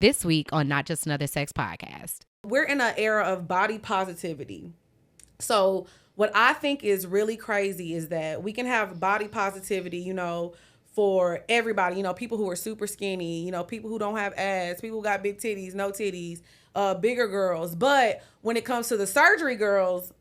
This week on Not Just Another Sex Podcast. We're in an era of body positivity. So what I think is really crazy is that we can have body positivity, you know, for everybody, you know, people who are super skinny, you know, people who don't have ass, people who got big titties, no titties, bigger girls. But when it comes to the surgery girls,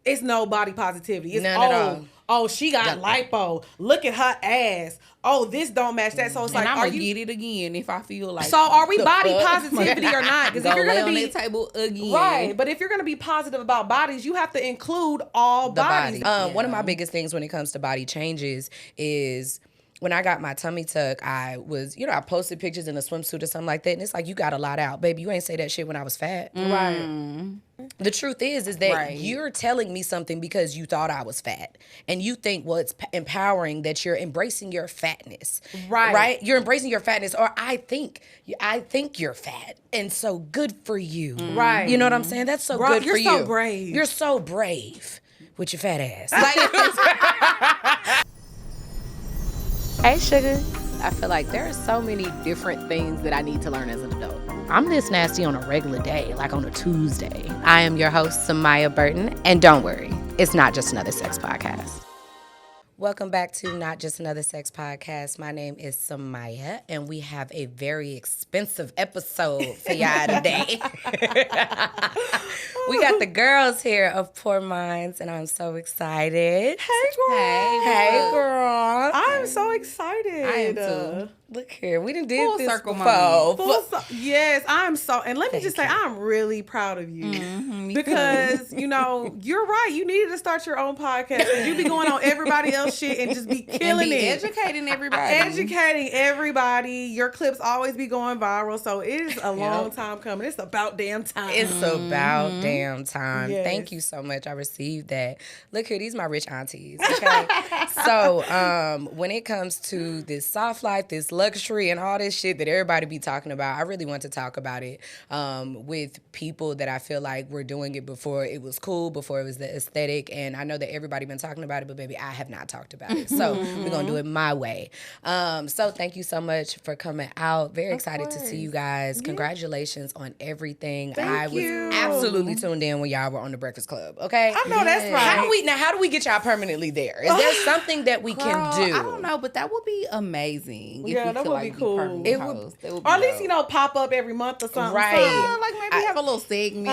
it's no body positivity. It's none at all. Oh, she got lipo. Look at her ass. Oh, this don't match that. So it's like, I'm are gonna you get it again if I feel like. So are we body positivity or not? Because if you're gonna on be that table again, right, but if you're gonna be positive about bodies, you have to include all The bodies. body. One of my biggest things when it comes to body changes is when I got my tummy tuck, I was, you know, I posted pictures in a swimsuit or something like that, and it's like, you got a lot out, baby. You ain't say that shit when I was fat. Right. The truth is that you're telling me something because you thought I was fat, and you think, well, it's empowering that you're embracing your fatness. Right. You're embracing your fatness, or I think you're fat, and so good for you. Right. You know what I'm saying? That's so good for you. You're so brave. You're so brave with your fat ass. Hey, sugar. I feel like there are so many different things that I need to learn as an adult. I'm this nasty on a regular day, like on a Tuesday. I am your host, Samia Burton, and don't worry, it's not just another sex podcast. Welcome back to Not Just Another Sex Podcast. My name is Samia, and we have a very expensive episode for y'all today. We got the girls here of Poor Minds, and I'm so excited. Hey, girl. Hey, girl. I'm so excited. I am too. Look here, we done did Full this circle before. Yes, I'm so, and let me just say, I'm really proud of you because you know you're right. You needed to start your own podcast because you be going on everybody else shit and just be killing it, educating everybody. Educating everybody. Your clips always be going viral, so it is a long time coming. It's about damn time. It's about damn time. Yes. Thank you so much. I received that. Look here, these my rich aunties. Okay, so when it comes to this soft life, this luxury and all this shit that everybody be talking about, I really want to talk about it with people that I feel like were doing it before it was cool, before it was the aesthetic. And I know that everybody been talking about it, but baby, I have not talked about it. So we're gonna do it my way. So thank you so much for coming out. Very excited to see you guys. Congratulations on everything. I was absolutely tuned in when y'all were on the Breakfast Club. Okay, I know that's right. How do we get y'all permanently there? Is there something that we can do? I don't know, but that would be amazing. Yeah, that would be cool. It would, or at least, you know, pop up every month or something. Right. Like maybe have a little segment.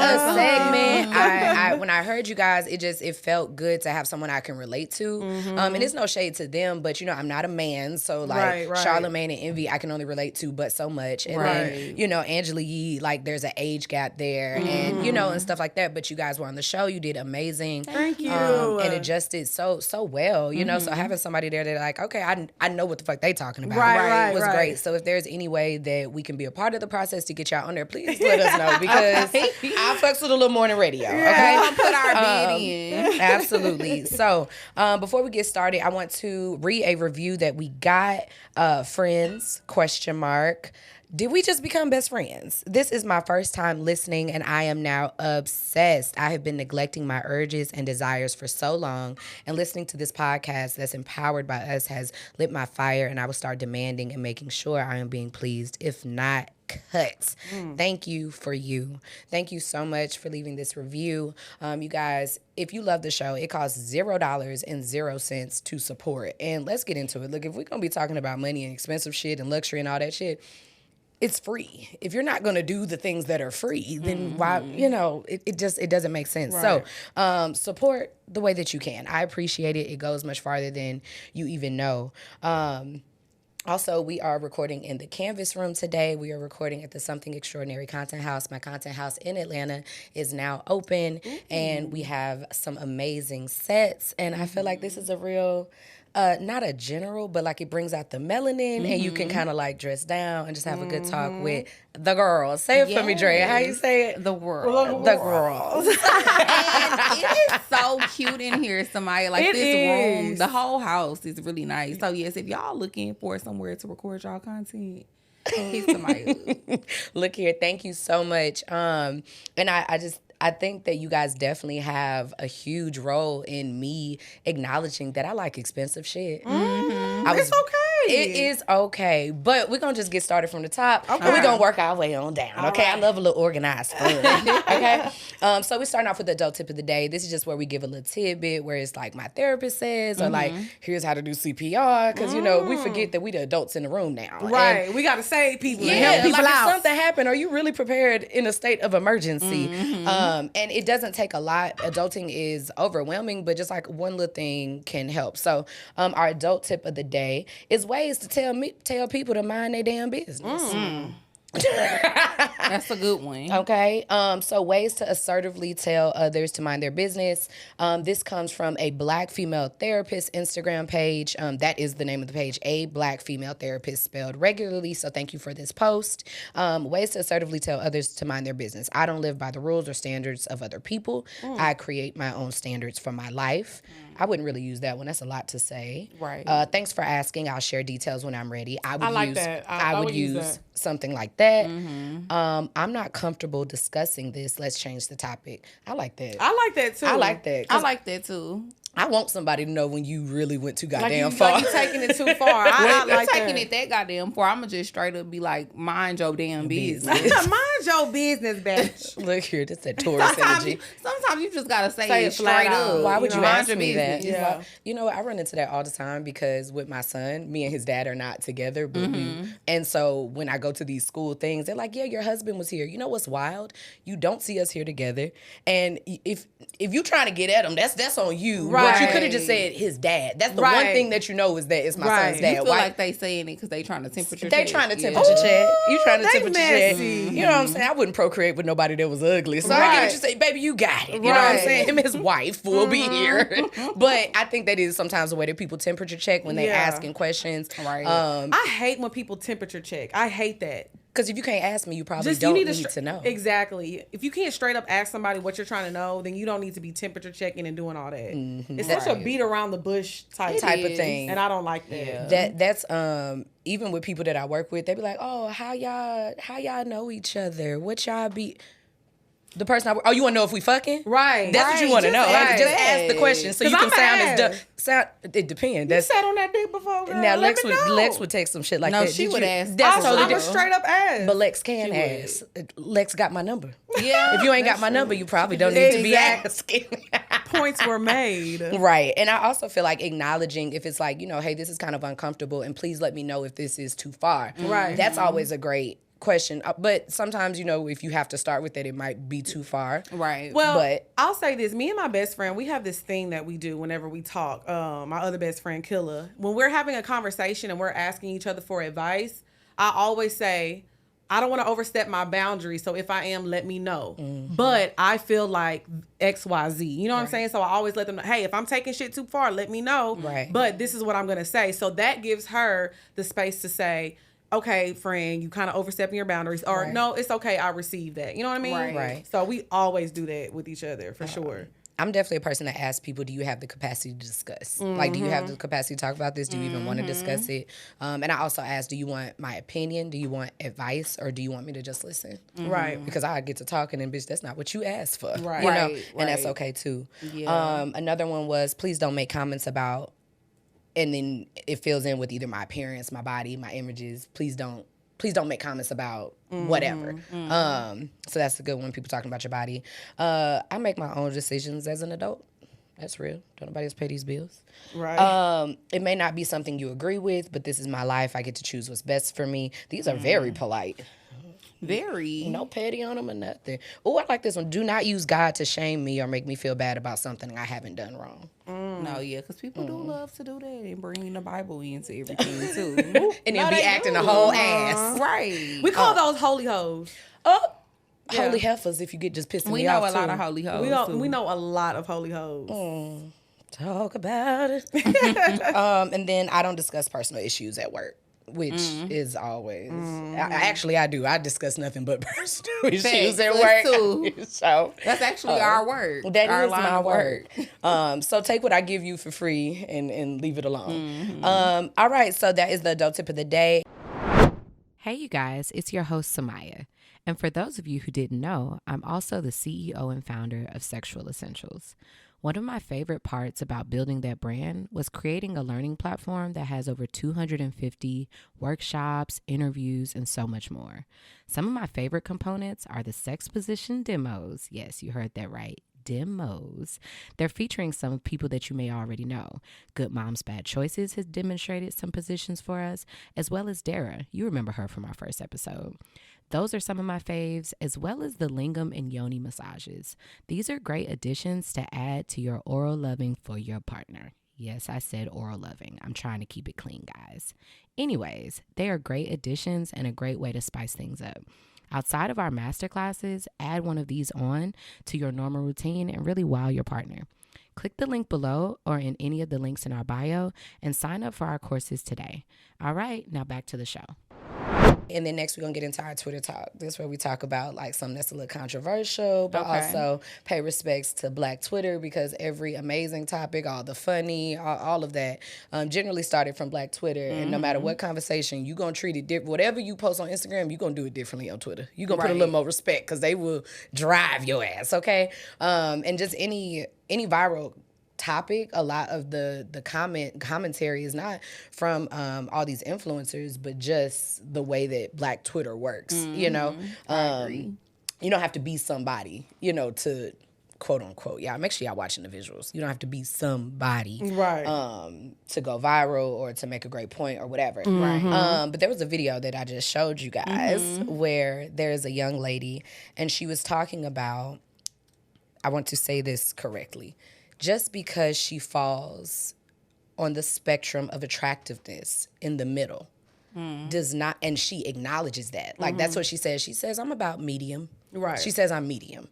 When I heard you guys, it felt good to have someone I can relate to. And it's no shade to them, but you know, I'm not a man, so like Charlamagne and Envy, I can only relate to but so much. And then, you know, Angela Yee, like there's an age gap there, and you know, and stuff like that. But you guys were on the show, you did amazing. Thank you. And adjusted so well, you know. So having somebody there that like, okay, I know what the fuck they talking about. Was great. So if there's any way that we can be a part of the process to get y'all on there, please let us know, because I fucks with a little morning radio. Okay, I'll put our bid in. Absolutely. So before we get started, I want to read a review that we got. Friends ? Did we just become best friends? This is my first time listening, and I am now obsessed. I have been neglecting my urges and desires for so long, and listening to this podcast that's empowered by us has lit my fire, and I will start demanding and making sure I am being pleased. If not, cut. Thank you for you. Thank you so much for leaving this review. You guys, if you love the show, it costs $0.00 to support. And let's get into it. Look, if we're going to be talking about money and expensive shit and luxury and all that shit, it's free. If you're not going to do the things that are free, then why, you know, it doesn't make sense. Right. So support the way that you can. I appreciate it. It goes much farther than you even know. Also, we are recording in the Canvas Room today. We are recording at the Something Extraordinary Content House. My content house in Atlanta is now open, and we have some amazing sets. And I feel like this is a real, not a general, but like it brings out the melanin, and you can kind of like dress down and just have a good talk with the girls. Say it for me, Drea. How you say it? The world. The girls. And it is so cute in here, Samia. Like this room, the whole house is really nice. So yes, if y'all looking for somewhere to record y'all content, he's Samia. Look here, thank you so much. And I think that you guys definitely have a huge role in me acknowledging that I like expensive shit. It's okay. It is okay, but we're gonna just get started from the top, and we're gonna work our way on down. Okay, I love a little organized fun. Okay, so we're starting off with the adult tip of the day. This is just where we give a little tidbit, where it's like my therapist says, or like here's how to do CPR, because you know we forget that we the adults in the room now. Right, And we got to save people. yeah, And help people like out. if something happened, are you really prepared in a state of emergency? And it doesn't take a lot. Adulting is overwhelming, but just like one little thing can help. So our adult tip of the day is ways to tell people to mind their damn business. That's a good one. Okay. So ways to assertively tell others to mind their business. This comes from a Black female therapist Instagram page. That is the name of the page, a Black female therapist spelled regularly. So thank you for this post. Ways to assertively tell others to mind their business. I don't live by the rules or standards of other people. I create my own standards for my life. I wouldn't really use that one. That's a lot to say. Right. Thanks for asking. I'll share details when I'm ready. I like that. I would would use use that. something like that. I'm not comfortable discussing this. Let's change the topic. I like that. I like that too. I like that. I 'Cause like that too. I want somebody to know when you really went too Like goddamn you, far. like you taking it too far. I You're like taking that. it that goddamn far. I'm gonna just straight up be like, mind your damn business. Mind your business, bitch. Look here, this is that Taurus energy. Sometimes you just gotta say, Say it it flat straight out. up. Why would you Mind ask your me that? business. Yeah. You know what? I run into that all the time because with my son, me and his dad are not together. But and so when I go to these school things, they're like, yeah, your husband was here. You know what's wild? You don't see us here together. And if you trying to get at him, that's on you. But you could have just said his dad. That's the one Right. thing that you know is that it's my Right. son's dad. You feel Why- like they saying it because they trying to temperature They check. trying to Yeah. temperature check. You trying to they temperature check. messy. You know what I'm saying? I wouldn't procreate with nobody that was ugly. So I get Right. what you say, baby, you got it. You know what I'm Right. saying? Him and his wife will be here. But I think that is sometimes the way that people temperature check when they Yeah. asking questions. Right. I hate when people temperature check. I hate that. Because if you can't ask me, you probably Just don't you need need to know. Exactly. If you can't straight up ask somebody what you're trying to know, then you don't need to be temperature checking and doing all that. It's such a Right. beat around the bush type Type of is. thing. and I don't like that. Yeah. That's even with people that I work with, they be like, oh, how y'all know each other? What y'all be? The person you want to know if we fucking? Right. That's what you want to know. Right. Just ask the question so you 'Cause can sound I'ma as ask. sound. It depends. You That's sat on that dick before, girl. now Let me know. Lex would take some shit like No, that. she Did would you- ask. That's I'm totally a different. straight up ass. But Lex can She would. ask. Lex got my number. Yeah. If you ain't got my number, you probably don't need to be Exactly. asking. Points were made. Right. And I also feel like acknowledging if it's like, hey, this is kind of uncomfortable and please let me know if this is too far. Right. That's always a great question. But sometimes, if you have to start with it, it might be too far. Right. Well, But- I'll say this. Me and my best friend, we have this thing that we do whenever we talk. My other best friend, Killa. When we're having a conversation and we're asking each other for advice, I always say, I don't want to overstep my boundaries. So if I am, let me know. But I feel like X, Y, Z. You know what I'm saying? So I always let them know, hey, if I'm taking shit too far, let me know. Right. But this is what I'm going to say. So that gives her the space to say, okay, friend, you kind of overstepping your boundaries. Or Right. no, it's okay. I received that. You know what I mean? Right. Right. So we always do that with each other for sure. I'm definitely a person that asks people, do you have the capacity to discuss? Like, do you have the capacity to talk about this? Do you even want to discuss it? And I also ask, do you want my opinion? Do you want advice? Or do you want me to just listen? Right. Because I get to talking and bitch, that's not what you asked for. Right. You know? Right, And that's right. okay too. Yeah. Another one was, please don't make comments about, and then it fills in with either my appearance, my body, my images. Please don't make comments about whatever. So that's a good one. People talking about your body. I make my own decisions as an adult. That's real. Don't nobody else pay these bills. Right. It may not be something you agree with, but this is my life. I get to choose what's best for me. These are very polite. Very. No petty on them or nothing. Oh, I like this one. Do not use God to shame me or make me feel bad about something I haven't done wrong. No, yeah, because people do love to do that and bring the Bible into everything too. And then No, be they acting do. a whole ass. Right. we call those holy hoes. Oh, Yeah. holy heifers if you get just pissing We me know off a lot too. of holy hoes. We too. know a lot of holy hoes. Talk about it. And then I don't discuss personal issues at work, which is always. I do. I discuss nothing but personal issues at us work. too. So That's actually our work. that our is line my of work. So take what I give you for free and leave it alone. All right. So that is the adult tip of the day. Hey, you guys, it's your host, Samia. And for those of you who didn't know, I'm also the CEO and founder of Sexual Essentials. One of my favorite parts about building that brand was creating a learning platform that has over 250 workshops, interviews, and so much more. Some of my favorite components are the sex position demos. Yes, you heard that right. Demos. They're featuring some people that you may already know. Good Moms Bad Choices has demonstrated some positions for us, as well as Dara. You remember her from our first episode. Those are some of my faves, as well as the lingam and yoni massages. These are great additions to add to your oral loving for your partner. Yes, I said oral loving. I'm trying to keep it clean, guys. Anyways, they are great additions and a great way to spice things up. Outside of our masterclasses, add one of these on to your normal routine and really wow your partner. Click the link below or in any of the links in our bio and sign up for our courses today. All right, now back to the show. And then next we're going to get into our Twitter talk. This is where we talk about like something that's a little controversial, but also pay respects to Black Twitter, because every amazing topic, all the funny, all of that generally started from Black Twitter. And no matter what conversation, you're going to treat it different. Whatever you post on Instagram, you're going to do it differently on Twitter. You're going to put a little more respect because they will drive your ass, okay? And just any viral topic, a lot of the commentary is not from all these influencers, but just the way that Black Twitter works. You know, you don't have to be somebody, you know, to quote unquote. Yeah, make sure y'all watching the visuals. You don't have to be somebody, right? To go viral or to make a great point or whatever. Right. But there was a video that I just showed you guys where there's a young lady and she was talking about. I want to say this correctly. Just because she falls on the spectrum of attractiveness in the middle does not, and she acknowledges that. Like, that's what she says. She says, I'm about medium. Right. She says, I'm medium.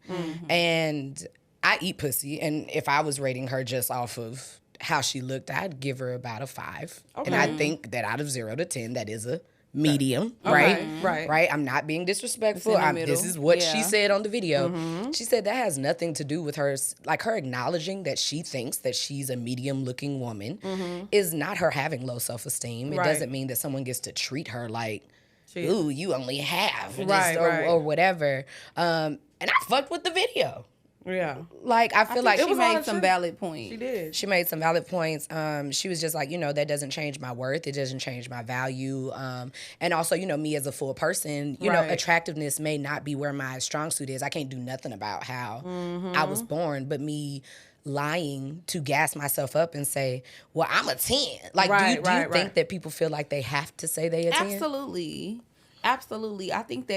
And I eat pussy. And if I was rating her just off of how she looked, I'd give her about a 5. Okay. And I think that out of 0 to 10, that is a medium, right? I'm not being disrespectful. This is what she said on the video. She said that has nothing to do with her, like her acknowledging that she thinks that she's a medium-looking woman is not her having low self-esteem. It doesn't mean that someone gets to treat her like, ooh, you only have this or whatever. And I fucked with the video. Yeah. Like, I feel like she made some valid points. She did. She made some valid points. She was just like, you know, that doesn't change my worth. It doesn't change my value. And also, you know, me as a full person, you know, attractiveness may not be where my strong suit is. I can't do nothing about how I was born, but me lying to gas myself up and say, well, I'm a 10. Like, do you think that people feel like they have to say they a 10? Absolutely. I think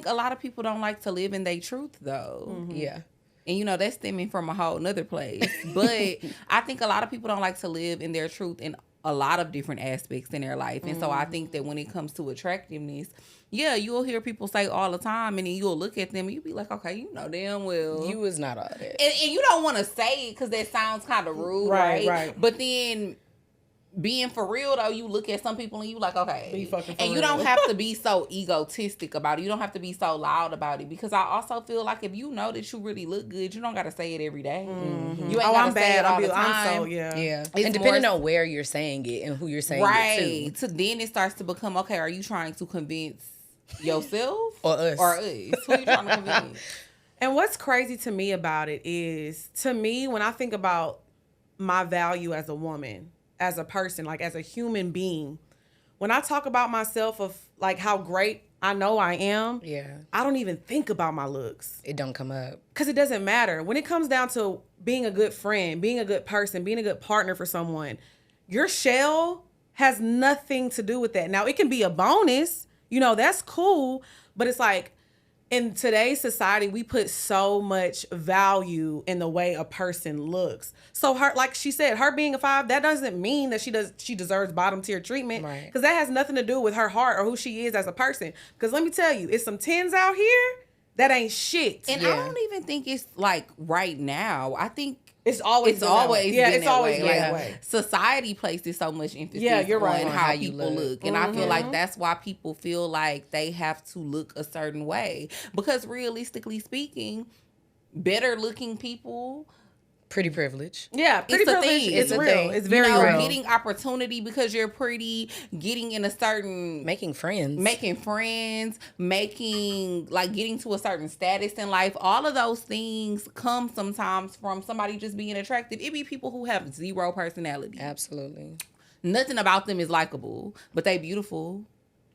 a lot of people don't like to live in their truth, though. Yeah. And, you know, that's stemming from a whole nother place. But I think a lot of people don't like to live in their truth in a lot of different aspects in their life. And so I think that when it comes to attractiveness, yeah, you'll hear people say all the time, and then you'll look at them and you'll be like, okay, you know damn well. You is not all that. And you don't want to say it because that sounds kind of rude, right? But then being for real though, you look at some people and you like, okay, be fucking for and you real. don't have to be so egotistic about it. You don't have to be so loud about it, because I also feel like if you know that you really look good, you don't got to say it every day. You ain't gotta say it all the time. Yeah. And depending on where you're saying it and who you're saying it to. So then it starts to become, okay, are you trying to convince yourself or us? Who are you trying to convince? And what's crazy to me about it is, to me, when I think about my value as a woman, as a person, like as a human being, when I talk about myself of like how great I know I am, I don't even think about my looks. It don't come up. Because it doesn't matter. When it comes down to being a good friend, being a good person, being a good partner for someone, your shell has nothing to do with that. Now, it can be a bonus, you know, that's cool, but it's like, in today's society, we put so much value in the way a person looks. So her, like she said, her being a 5, that doesn't mean that she deserves bottom tier treatment. Because that has nothing to do with her heart or who she is as a person. Because let me tell you, it's some 10s out here that ain't shit. And I don't even think it's like right now. I think it's always been that way. Society places so much emphasis on how people look. And I feel like that's why people feel like they have to look a certain way. Because realistically speaking, better looking people Pretty privilege. Yeah, pretty It's a privilege thing. is It's a real. thing. It's very you know, real. getting opportunity because you're pretty, getting in a certain Making friends. making friends, making like getting to a certain status in life. All of those things come sometimes from somebody just being attractive. It be people who have zero personality. Absolutely. Nothing about them is likable, but they beautiful.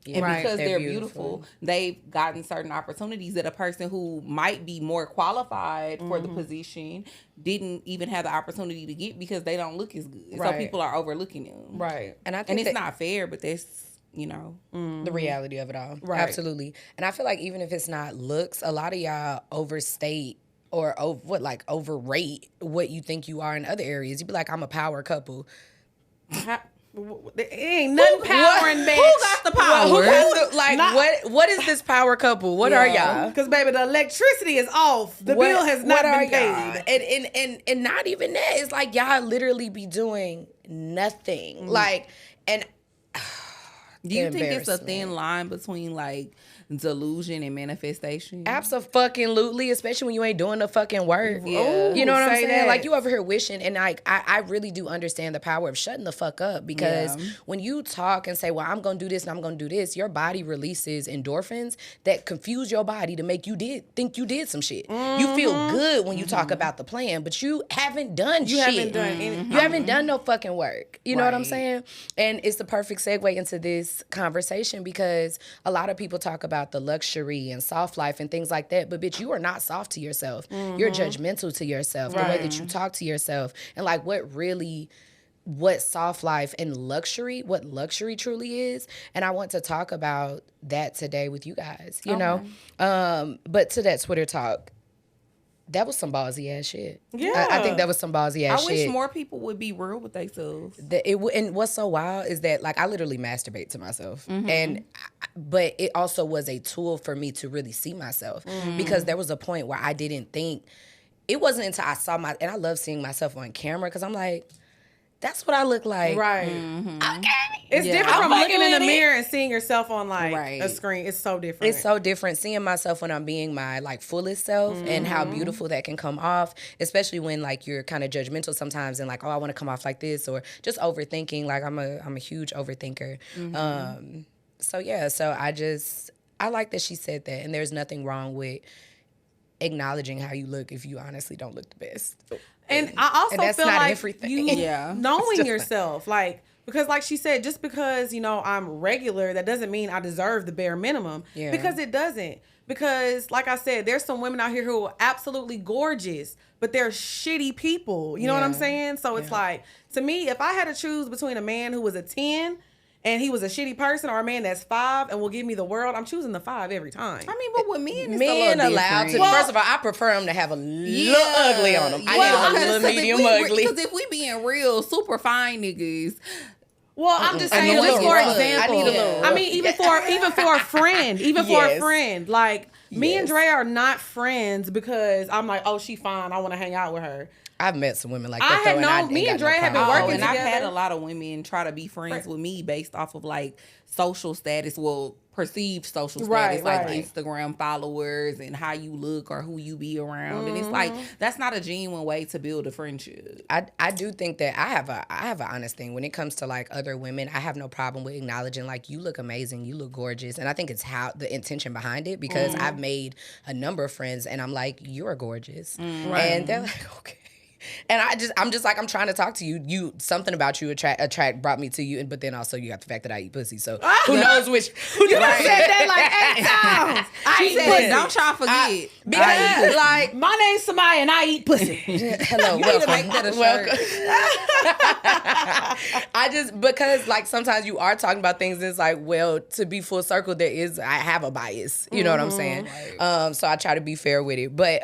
And Right. because They're they're beautiful, they've gotten certain opportunities that a person who might be more qualified for the position didn't even have the opportunity to get because they don't look as good. So Right. people are overlooking them. Right. And I And think it's that not fair, but that's, you know. the reality of it all. Right. Absolutely. And I feel like even if it's not looks, a lot of y'all overstate or overrate what you think you are in other areas. You be like, I'm a power couple. It ain't nothing powering, bitch. Who got the power? Who has the, what is this power couple? What are y'all? Because, baby, the electricity is off. The What- bill has not what are been paid. y'all? And not even that. It's like y'all literally be doing nothing. Like, and Do you think it's a embarrassment. thin line between like delusion and manifestation? Absolutely, especially when you ain't doing the fucking work. Yeah. You know what I'm Say saying? that. Like, you over here wishing, and like I really do understand the power of shutting the fuck up, because Yeah. when you talk and say, well, I'm gonna do this and I'm gonna do this, your body releases endorphins that confuse your body to make you think you did some shit. You feel good when you talk about the plan, but you haven't done shit. You haven't done any. You haven't done no fucking work. You know what I'm Right. saying? And it's the perfect segue into this conversation, because a lot of people talk about the luxury and soft life and things like that. But bitch, you are not soft to yourself. You're judgmental to yourself, the way that you talk to yourself. And like what soft life and what luxury truly is. And I want to talk about that today with you guys, you know? But to that Twitter talk, that was some ballsy ass shit. Yeah. I think that was some ballsy ass I shit. wish more people would be real with themselves. And what's so wild is that, like, I literally masturbate to myself, but it also was a tool for me to really see myself, because there was a point where I didn't think, it wasn't until I saw and I love seeing myself on camera, because I'm like, that's what I look like. Right. Okay. It's different I'm from fucking looking in the with it. mirror and seeing yourself on like Right. a screen. It's so different. It's so different seeing myself when I'm being my like fullest self, and how beautiful that can come off, especially when like you're kind of judgmental sometimes and like, oh, I want to come off like this, or just overthinking. Like I'm a huge overthinker. So yeah, so I like that she said that, and there's nothing wrong with acknowledging how you look if you honestly don't look the best. And I also And that's feel not like everything. you Yeah. knowing yourself, like, because like she said, just because, you know, I'm regular, that doesn't mean I deserve the bare minimum. Yeah. Because it doesn't. Because like I said, there's some women out here who are absolutely gorgeous, but they're shitty people. You know what I'm Yeah. saying? So it's like, to me, if I had to choose between a man who was a 10 and he was a shitty person, or a man that's 5 and will give me the world, I'm choosing the 5 every time. I mean, but with men, it's Men a little allowed to. different. First of all, I prefer them to have a little ugly on them. I need a little medium ugly. Because if we being real, super fine niggas. Well, I'm just I saying, need a just little for rough. example. I need a little I mean, even for a friend, Yes. like me and Yes. Drea are not friends because I'm like, oh, she fine, I want to hang out with her. I've met some women like I that. had though, known- and me and ain't got Dre have been problem. working And I've had together. a lot of women try to be friends with me based off of like social status, well, perceived social status, Right, like right. Instagram followers and how you look or who you be around. And it's like, that's not a genuine way to build a friendship. I do think that I have an honest thing when it comes to like other women. I have no problem with acknowledging like, you look amazing, you look gorgeous, and I think it's how the intention behind it, because I've made a number of friends and I'm like, you're gorgeous, and they're like, okay. And I'm just like, I'm trying to talk to you. You, something about you attract brought me to you, but then also you got the fact that I eat pussy. So who knows which? You said that like 8 times. I She eat said, pussy. don't try to forget. Because like, My name's Samia and I eat pussy. hello, You need to welcome, make that a shirt. welcome. I just, because like sometimes you are talking about things that's like, well, to be full circle, I have a bias. You know what I'm saying? So I try to be fair with it. But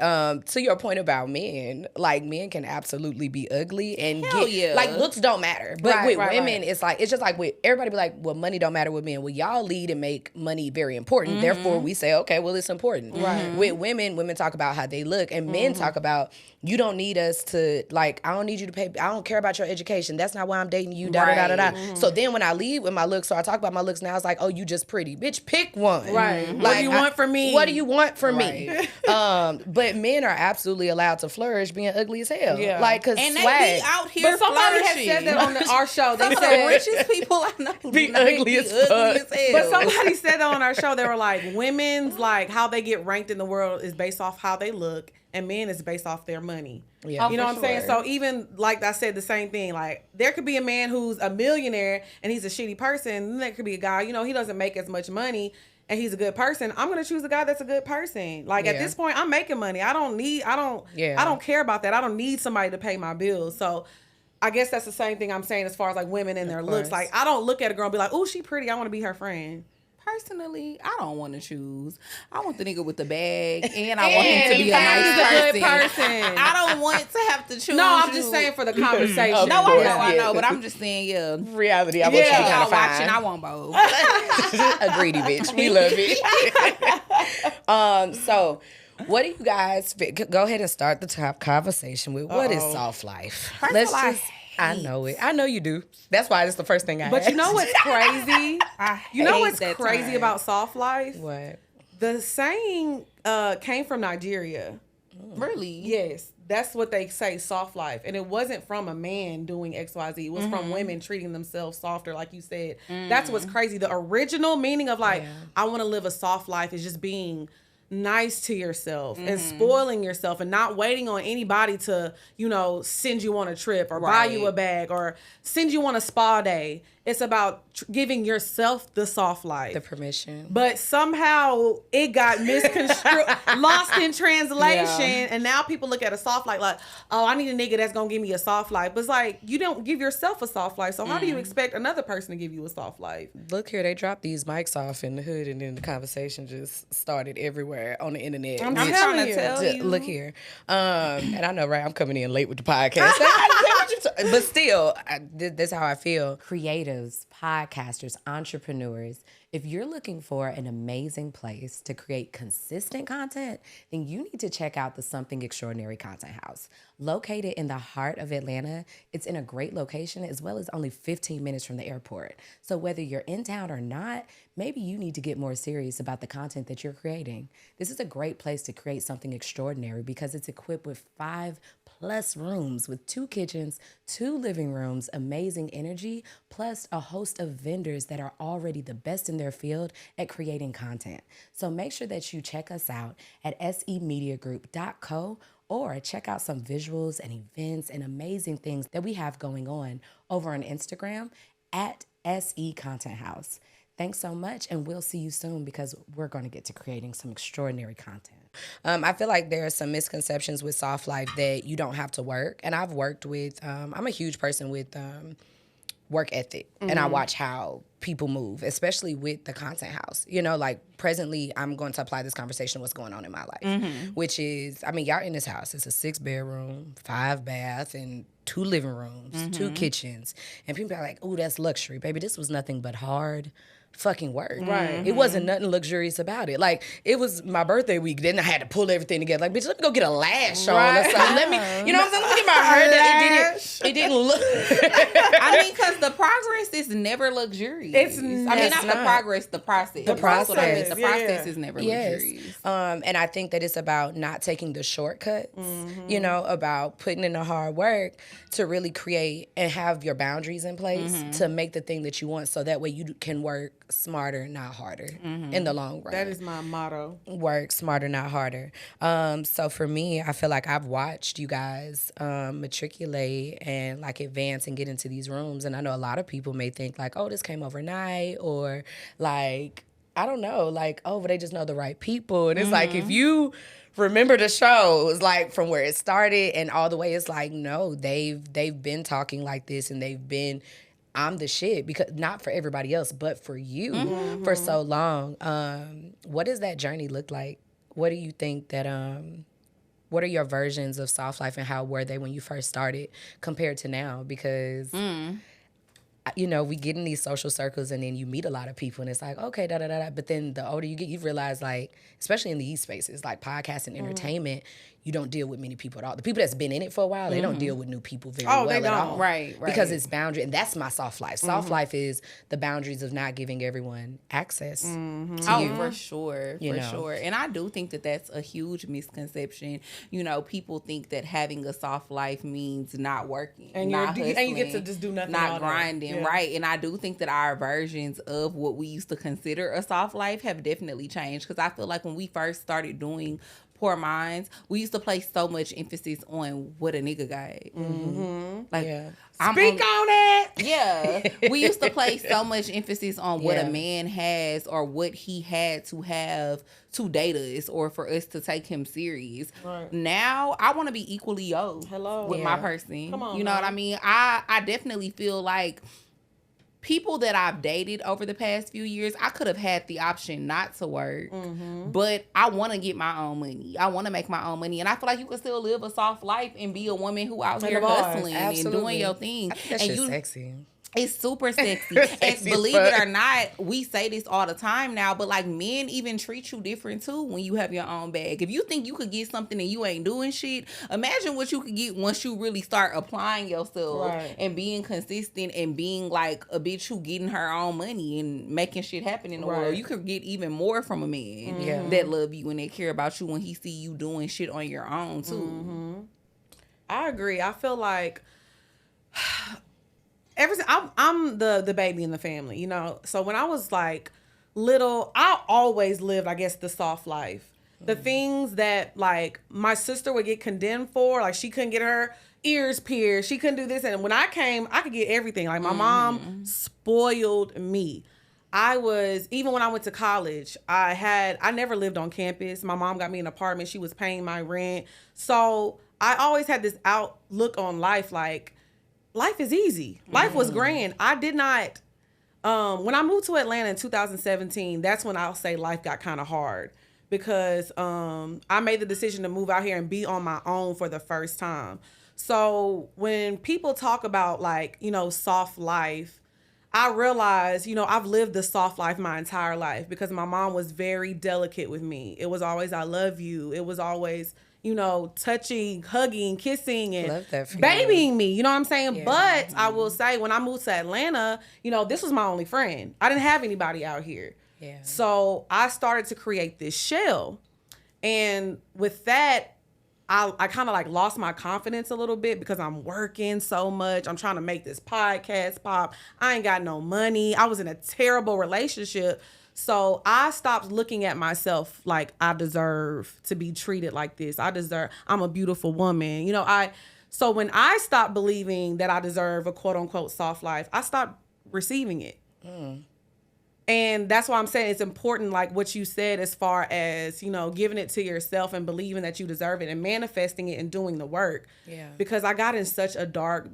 to your point about men, like men can absolutely be ugly and Hell yeah. like looks don't matter. But Right, with right, women, right. it's like, it's just like with everybody be like, well, money don't matter with men. Well, y'all lead and make money very important. Therefore, we say, okay, well, it's important. Right. With women talk about how they look, and men talk about, you don't need us to, like, I don't need you to pay, I don't care about your education. That's not why I'm dating you, da da da da da. So then when I leave with my looks, or I talk about my looks now, it's like, oh, you just pretty. Bitch, pick one. Right. What Like, do you want from me? What do you want from me? But men are absolutely allowed to flourish being ugly as hell. Yeah. Like, cause And they swag. be out here But somebody had flourishing. said that on our show. They Some of the said, richest people I know Be do not ugly as fuck. hell. but somebody said that on our show. They were like, women's, like, how they get ranked in the world is based off how they look, and men is based off their money. Yeah. You know what I'm saying? sure. So even, like I said, the same thing. Like, there could be a man who's a millionaire and he's a shitty person. And there could be a guy, you know, he doesn't make as much money and he's a good person. I'm going to choose a guy that's a good person. Like, at Yeah. this point, I'm making money. I don't care about that. I don't need somebody to pay my bills. So I guess that's the same thing I'm saying as far as like women and their looks. course. Like, I don't look at a girl and be like, oh, she pretty, I want to be her friend. Personally, I don't want to choose. I want the nigga with the bag, and I want him to be a And nice he's a person. good person. I don't want to have to choose. No, I'm you. just saying for the conversation. Of No, course, I yeah. know, but I'm just saying, yeah. Reality, I want you to Yeah, kind I'm of watching. I find want both. a greedy bitch. We love it. So, what do you guys? Go ahead and start the top conversation with what is soft life. First Let's of all, just. I know it. I know you do. That's why it's the first thing I. But you know asked. what's crazy? You know hate what's that crazy term. about soft life? What? The saying came from Nigeria. Really? Yes, that's what they say, soft life. And it wasn't from a man doing XYZ. It was from women treating themselves softer, like you said. That's what's crazy. The original meaning of like, I want to live a soft life is just being nice to yourself and spoiling yourself and not waiting on anybody to, you know, send you on a trip or buy you a bag or send you on a spa day. It's about giving yourself the soft life. The permission. But somehow it got misconstrued, lost in translation, and now people look at a soft life like, oh, I need a nigga that's gonna give me a soft life. But it's like, you don't give yourself a soft life, so how do you expect another person to give you a soft life? Look here, they dropped these mics off in the hood, and then the conversation just started everywhere on the internet. I'm Which- telling you. Look here, and I know, right? I'm coming in late with the podcast, but still, that's how I feel. Creatives, podcasters, entrepreneurs, if you're looking for an amazing place to create consistent content, then you need to check out the Something Extraordinary Content House. Located in the heart of Atlanta, it's in a great location as well as only 15 minutes from the airport. So whether you're in town or not, maybe you need to get more serious about the content that you're creating. This is a great place to create something extraordinary because it's equipped with 5+ rooms with 2 kitchens, 2 living rooms, amazing energy, plus a host of vendors that are already the best in their field at creating content. So make sure that you check us out at semediagroup.co or check out some visuals and events and amazing things that we have going on over on Instagram at SE Content House. Thanks so much, and we'll see you soon because we're going to get to creating some extraordinary content. I feel like there are some misconceptions with soft life that you don't have to work. And I've worked with, I'm a huge person with work ethic. And I watch how people move, especially with the content house. You know, like presently, I'm going to apply this conversation to what's going on in my life, which is, I mean, y'all in this house. It's a 6-bedroom, 5-bath, and 2 living rooms, 2 kitchens. And people are like, oh, that's luxury. Baby, this was nothing but hard fucking work. Right. It wasn't nothing luxurious about it. Like, it was my birthday week. Then I had to pull everything together. Like, bitch, let me go get a lash on or something. Let me, you know what I'm saying? Let me get my hair done. It didn't look. I mean, because the progress is never luxurious. I mean, not the progress, the process. The That's what I meant. process. The process is never Yes. luxurious. And I think that it's about not taking the shortcuts, you know, about putting in the hard work to really create and have your boundaries in place to make the thing that you want so that way you can work smarter, not harder in the long run. That is my motto. Work smarter, not harder. So for me, I feel like I've watched you guys matriculate and like advance and get into these rooms. And I know a lot of people may think like, oh, this came overnight, or like, I don't know, like, oh, but they just know the right people. And it's like, if you remember the shows, like from where it started and all the way, it's like, no, they've been talking like this, and they've been, I'm the shit, because not for everybody else, but for you for so long. What does that journey look like? What do you think that, what are your versions of soft life, and how were they when you first started compared to now? Because, you know, we get in these social circles and then you meet a lot of people and it's like, okay, da-da-da-da. But then the older you get, you realize, like, especially in these spaces, like podcasts and entertainment, you don't deal with many people at all. The people that's been in it for a while, they don't deal with new people very Oh, well they at don't. all. Right. Because it's boundary, and that's my soft life. Soft life is the boundaries of not giving everyone access to you. For sure. You For know. sure. And I do think that that's a huge misconception. You know, people think that having a soft life means not working, And not you get to hustling, just do nothing all not day. grinding, Yeah. right? And I do think that our versions of what we used to consider a soft life have definitely changed. Because I feel like when we first started doing Poor Minds, we used to place so much emphasis on what a nigga got. Like, Yeah. Speak on it. yeah, we used to place so much emphasis on what Yeah. a man has or what he had to have to date us or for us to take him serious. Right. Now, I want to be equally yoked Hello. with Yeah. my person. Come on, you know what now. I mean? I definitely feel like people that I've dated over the past few years, I could have had the option not to work, but I want to get my own money. I want to make my own money. And I feel like you can still live a soft life and be a woman who out here the bars. hustling and Absolutely. doing your thing. I think that and shit's sexy. It's super sexy. Sexy And as believe it fuck. or not, we say this all the time now, but like men even treat you different too when you have your own bag. If you think you could get something and you ain't doing shit, imagine what you could get once you really start applying yourself Right. and being consistent and being like a bitch who getting her own money and making shit happen in the Right. world. You could get even more from a man Yeah. that love you and they care about you when he see you doing shit on your own too. I agree. I feel like I'm the baby in the family, you know. So when I was like little, I always lived, I guess, the soft life. The things that like my sister would get condemned for, like she couldn't get her ears pierced, she couldn't do this, and when I came, I could get everything. Like my mom spoiled me. I was, even when I went to college, I never lived on campus. My mom got me an apartment. She was paying my rent. So I always had this outlook on life, like life is easy. Life was grand. I did not, when I moved to Atlanta in 2017, that's when I'll say life got kind of hard because I made the decision to move out here and be on my own for the first time. So when people talk about like, you know, soft life, I realized, you know, I've lived the soft life my entire life because my mom was very delicate with me. It was always, I love you. It was always, you know, touching, hugging, kissing, and Love that for you. babying me. You know what I'm saying? Yeah. But I will say, when I moved to Atlanta, you know, this was my only friend. I didn't have anybody out here. Yeah. So I started to create this shell. And with that, I kind of like lost my confidence a little bit because I'm working so much. I'm trying to make this podcast pop. I ain't got no money. I was in a terrible relationship. So I stopped looking at myself like I deserve to be treated like this. I'm a beautiful woman. You know, so when I stopped believing that I deserve a quote unquote soft life, I stopped receiving it. And that's why I'm saying it's important, like what you said, as far as, you know, giving it to yourself and believing that you deserve it and manifesting it and doing the work. Yeah. Because I got in such a dark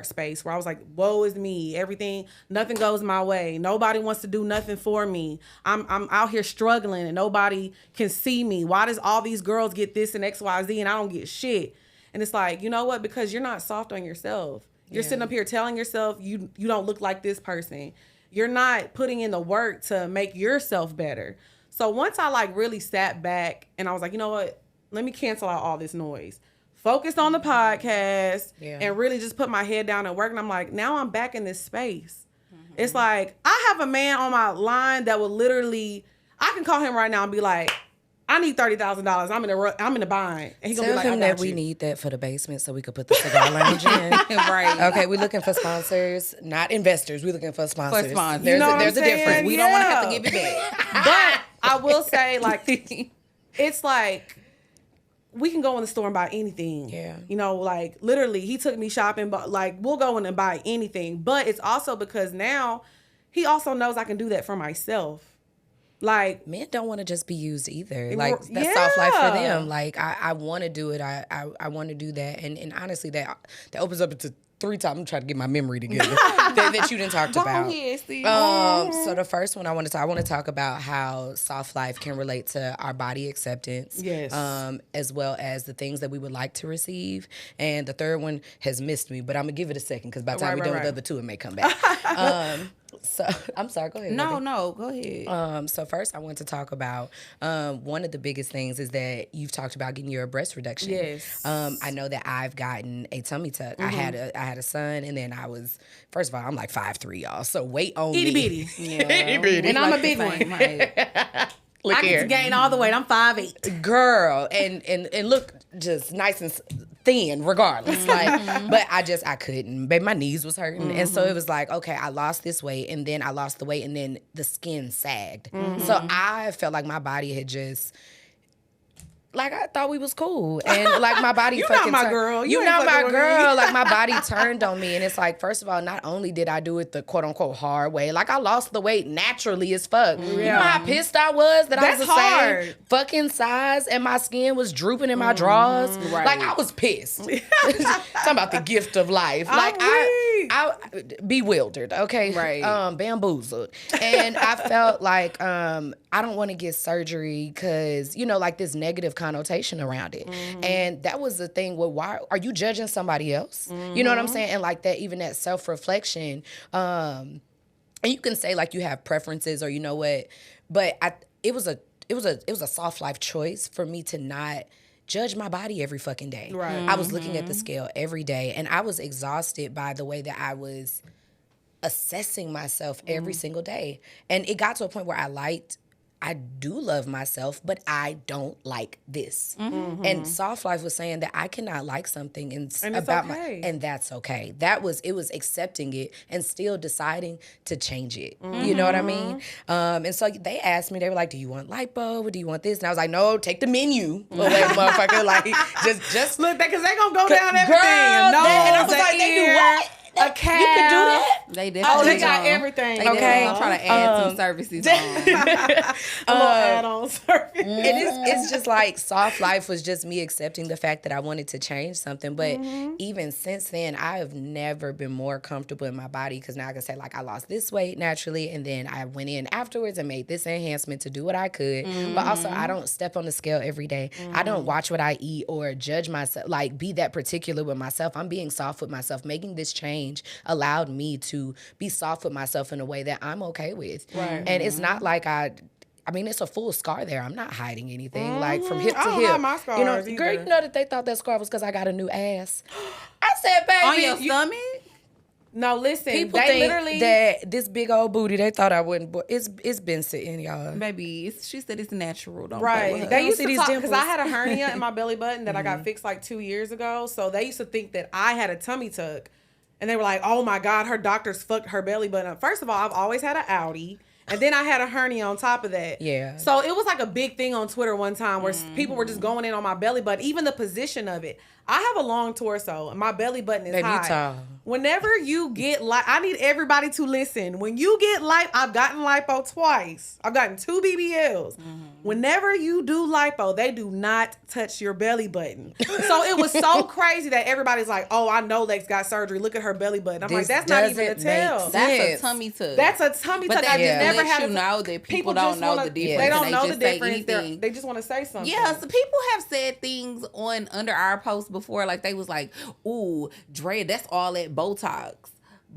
space where I was like, woe is me. Everything, nothing goes my way. Nobody wants to do nothing for me. I'm out here struggling and nobody can see me. Why does all these girls get this and X, Y, Z and I don't get shit? And it's like, you know what? Because you're not soft on yourself. You're sitting up here telling yourself you don't look like this person. You're not putting in the work to make yourself better. So once I like really sat back and I was like, you know what? Let me cancel out all this noise. Focused on the podcast and really just put my head down and work. And I'm like, now I'm back in this space. It's like, I have a man on my line that will literally, I can call him right now and be like, I need $30,000. I'm in a bind. And he gonna Tell be like, him I that got we you. need that for the basement so we could put the cigar lounge in. Right. Okay, we're looking for sponsors, not investors. We're looking for sponsors. For sponsors. There's, You know what there's I'm a difference. saying? We don't want to have to Yeah. give it back. But I will say, like, it's like we can go in the store and buy anything. Yeah. You know, like literally, he took me shopping, but like we'll go in and buy anything. But it's also because now he also knows I can do that for myself. Like, Men don't want to just be used either. It Like, wor- that's soft life for yeah. them. Like, I want to do it. I want to do that. And honestly, that opens up to 3 times. I'm trying to get my memory together that you didn't talk about. Ahead, sis. So the first one I want to talk about how soft life can relate to our body acceptance, Yes. as well as the things that we would like to receive. And the third one has missed me, but I'm gonna give it a second because by the time we're done with the other two, it may come back. So I'm sorry. Go ahead. No, baby. go ahead. So first, I want to talk about one of the biggest things is that you've talked about getting your breast reduction. Yes. I know that I've gotten a tummy tuck. I had a son, and then I was first of all I'm like 5'3", y'all. So weight on Itty me. bitty. Yeah. Itty bitty. And I'm a the big same one. height. Look I get here. to gain all the weight. I'm 5'8". Girl, and look just nice and thin regardless. Like, but I couldn't. Baby, my knees was hurting. And so it was like, okay, I lost this weight and then I lost the weight and then the skin sagged. So I felt like my body had just, like, I thought we was cool. And like my body You fucking not my turned- girl. You You ain't not fucking my with girl. me. Like my body turned on me. And it's like, first of all, not only did I do it the quote unquote hard way, like I lost the weight naturally as fuck. You know how pissed I was that I was That's the same hard. fucking size and my skin was drooping in my drawers. Right. Like I was pissed. Talking about the gift of life. Like weak. I bewildered, okay? Right. Bamboozled. And I felt like I don't want to get surgery because, you know, like this negative connotation around it. And that was the thing with why are you judging somebody else? You know what I'm saying? And like that, even that self-reflection. And you can say like you have preferences or you know what, but it was a soft life choice for me to not judge my body every fucking day. Right. I was looking at the scale every day and I was exhausted by the way that I was assessing myself every single day. And it got to a point where I do love myself, but I don't like this. And Soft Life was saying that I cannot like something and it's about okay. and that's okay. It was accepting it and still deciding to change it. You know what I mean? And so they asked me, they were like, "Do you want lipo? Or do you want this?" And I was like, "No, take the menu away, motherfucker." Like just Look, because they going to go down everything. girl. No, And I was like, "They do what? A calf. You can do that?" They definitely Oh, they got gonna- everything. They Okay. definitely gonna try to add some services on. A little add-on service. It's just like Soft Life was just me accepting the fact that I wanted to change something. But even since then, I have never been more comfortable in my body because now I can say like I lost this weight naturally and then I went in afterwards and made this enhancement to do what I could. But also I don't step on the scale every day. I don't watch what I eat or judge myself, like be that particular with myself. I'm being soft with myself. Making this change allowed me to be soft with myself in a way that I'm okay with. Right. And it's not like I mean, it's a full scar there. I'm not hiding anything, like from hip to I don't hip. hide my you know, scars girl, either. you know that they thought that scar was because I got a new ass. I said, baby, On your stomach? No, listen. people they think literally that this big old booty, they thought I wouldn't. But it's been sitting, y'all. Baby, she said it's natural. Don't play with Right. her. They used see to these talk because I dimples. had a hernia in my belly button that I got fixed like 2 years ago. So they used to think that I had a tummy tuck. And they were like, "Oh my God, her doctors fucked her belly button up." First of all, I've always had an Audi. And then I had a hernia on top of that. Yeah. So it was like a big thing on Twitter one time where people were just going in on my belly button, even the position of it. I have a long torso and my belly button is Baby, you high. tall. Whenever you get I need everybody to listen. When you get I've gotten lipo twice. I've gotten 2 BBLs. Whenever you do lipo, they do not touch your belly button. So it was so crazy that everybody's like, "Oh, I know Lex got surgery. Look at her belly button." I'm like, This "That's not even a doesn't make tell." sense. That's Yes. a tummy tuck. That's a tummy But tuck. that I just Yeah. never lets had you a know that people just don't know wanna- the difference. They don't and know the just say difference. anything. They just want to say something. Yeah, so people have said things under our posts before, like they was like, "Ooh, Drea, that's all that Botox."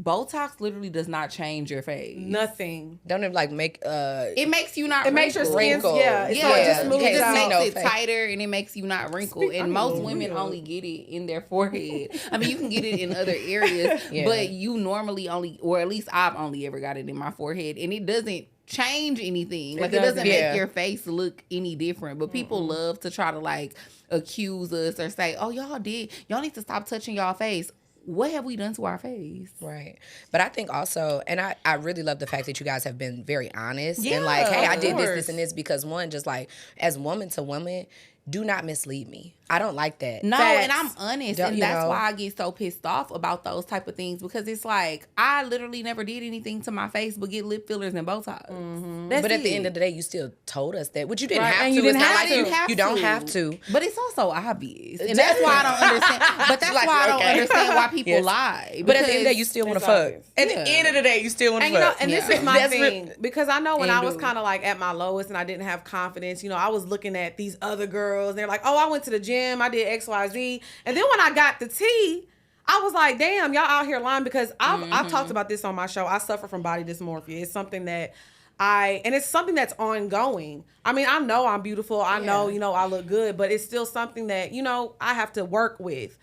Botox literally does not change your face. Nothing. Don't even like make It makes you not. It makes your wrinkle. skin, yeah. So it Yeah. just You moves can't It just see out. no makes it face. tighter and it makes you not wrinkle. I'm And most a women weird. only get it in their forehead. I mean, you can get it in other areas, Yeah. but you normally only, or at least I've only ever got it in my forehead, and it doesn't change anything. Like it doesn't doesn't. make Yeah. your face look any different. But people love to try to like accuse us or say, "Oh, y'all need to stop touching y'all face." What have we done to our face? Right. But I think also, and I really love the fact that you guys have been very honest Yeah, and like, hey, I of did this, course. this, and this because one, just like as woman to woman, do not mislead me. I don't like that. No, Facts. and I'm honest, Don't- and you that's know? why I get so pissed off about those type of things, because it's like I literally never did anything to my face but get lip fillers and Botox. That's But at the it. end of the day, you still told us that. Which you didn't Right, have and to. you didn't It's not have like to. you don't have to. But it's also obvious, and that's why I don't understand. But that's Like, why I don't okay. understand why people Yes. line. But at the end of the day, because you still want to it's fuck. obvious. At the Yeah. end of the day, you still want to And you know, fuck. and this Yeah. is my That's thing because I know when And I was do. kind of like at my lowest and I didn't have confidence, you know, I was looking at these other girls and they're like, oh, I went to the gym, I did X, Y, Z, and then when I got the tea, I was like, damn, y'all out here lying, because I've talked about this on my show. I suffer from body dysmorphia. It's something that and it's something that's ongoing. I mean, I know I'm beautiful. I know, you know, I look good, but it's still something that, you know, I have to work with.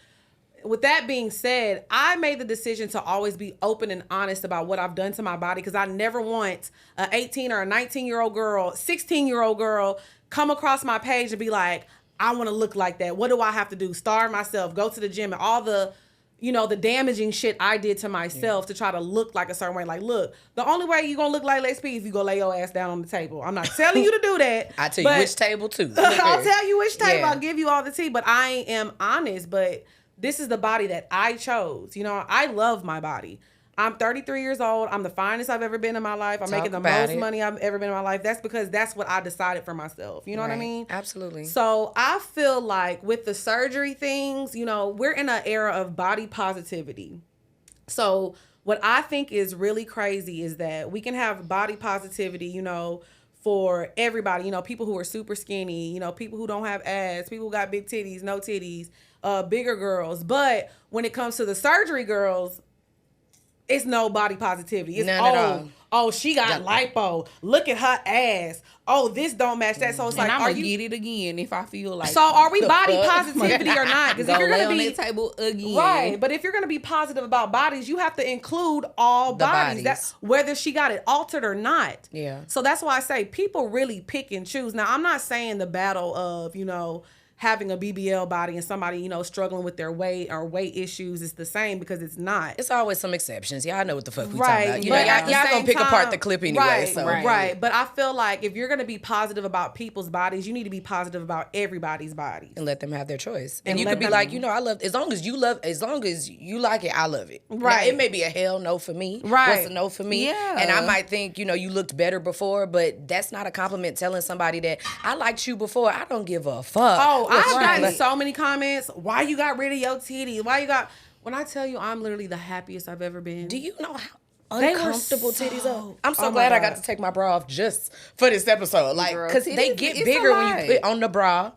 With that being said, I made the decision to always be open and honest about what I've done to my body, because I never want an 18 or a 19-year-old girl, 16-year-old girl come across my page and be like, I want to look like that. What do I have to do? Starve myself, go to the gym, and all the, you know, the damaging shit I did to myself to try to look like a certain way. Like, look, the only way you're going to look like Lex P is if you go lay your ass down on the table. I'm not telling you to do that. I tell you but which table too. I'll tell you which table. Yeah. I'll give you all the tea, but I am honest. But this is the body that I chose. You know, I love my body. I'm 33 years old. I'm the finest I've ever been in my life. I'm making the about most it. money I've ever been in my life. That's because that's what I decided for myself. You know what I Right. mean? Absolutely. So I feel like with the surgery things, you know, we're in an era of body positivity. So what I think is really crazy is that we can have body positivity, you know, for everybody, you know, people who are super skinny, you know, people who don't have ass, people who got big titties, no titties, bigger girls. But when it comes to the surgery girls, it's no body positivity. It's None at all. oh, she got lipo. Look at her ass. Oh, this don't match that. So it's like, and I'm are gonna you? get it again if I feel like. So are we The body fuck? positivity or not? Because Go if you're lay gonna on be that table again, right, but if you're gonna be positive about bodies, you have to include all The bodies. bodies. That whether she got it altered or not. Yeah. So that's why I say people really pick and choose. Now I'm not saying the battle of, you know, having a BBL body and somebody, you know, struggling with their weight or weight issues is the same, because it's not. It's always some exceptions. Y'all know what the fuck we Right, talking about. You but know, at the y'all same gonna pick apart time- the clip anyway. Right, So right. But I feel like if you're gonna be positive about people's bodies, you need to be positive about everybody's bodies. and let them have their choice. And And you let could be them- like, you know, I love, as long as you like it, I love it. Now, Right. it may be a hell no for me. Right. What's a no for me? Yeah. And I might think, you know, you looked better before, but that's not a compliment telling somebody that I liked you before. I don't give a fuck. Oh, what I've you gotten like. so many comments. Why you got rid of your titties? Why you got? When I tell you, I'm literally the happiest I've ever been. Do you know how They were uncomfortable so- titties are? I'm so Oh my glad I God. got to take my bra off just for this episode. Like, Girl, because it they is- get it's bigger a when you lot. put on the bra.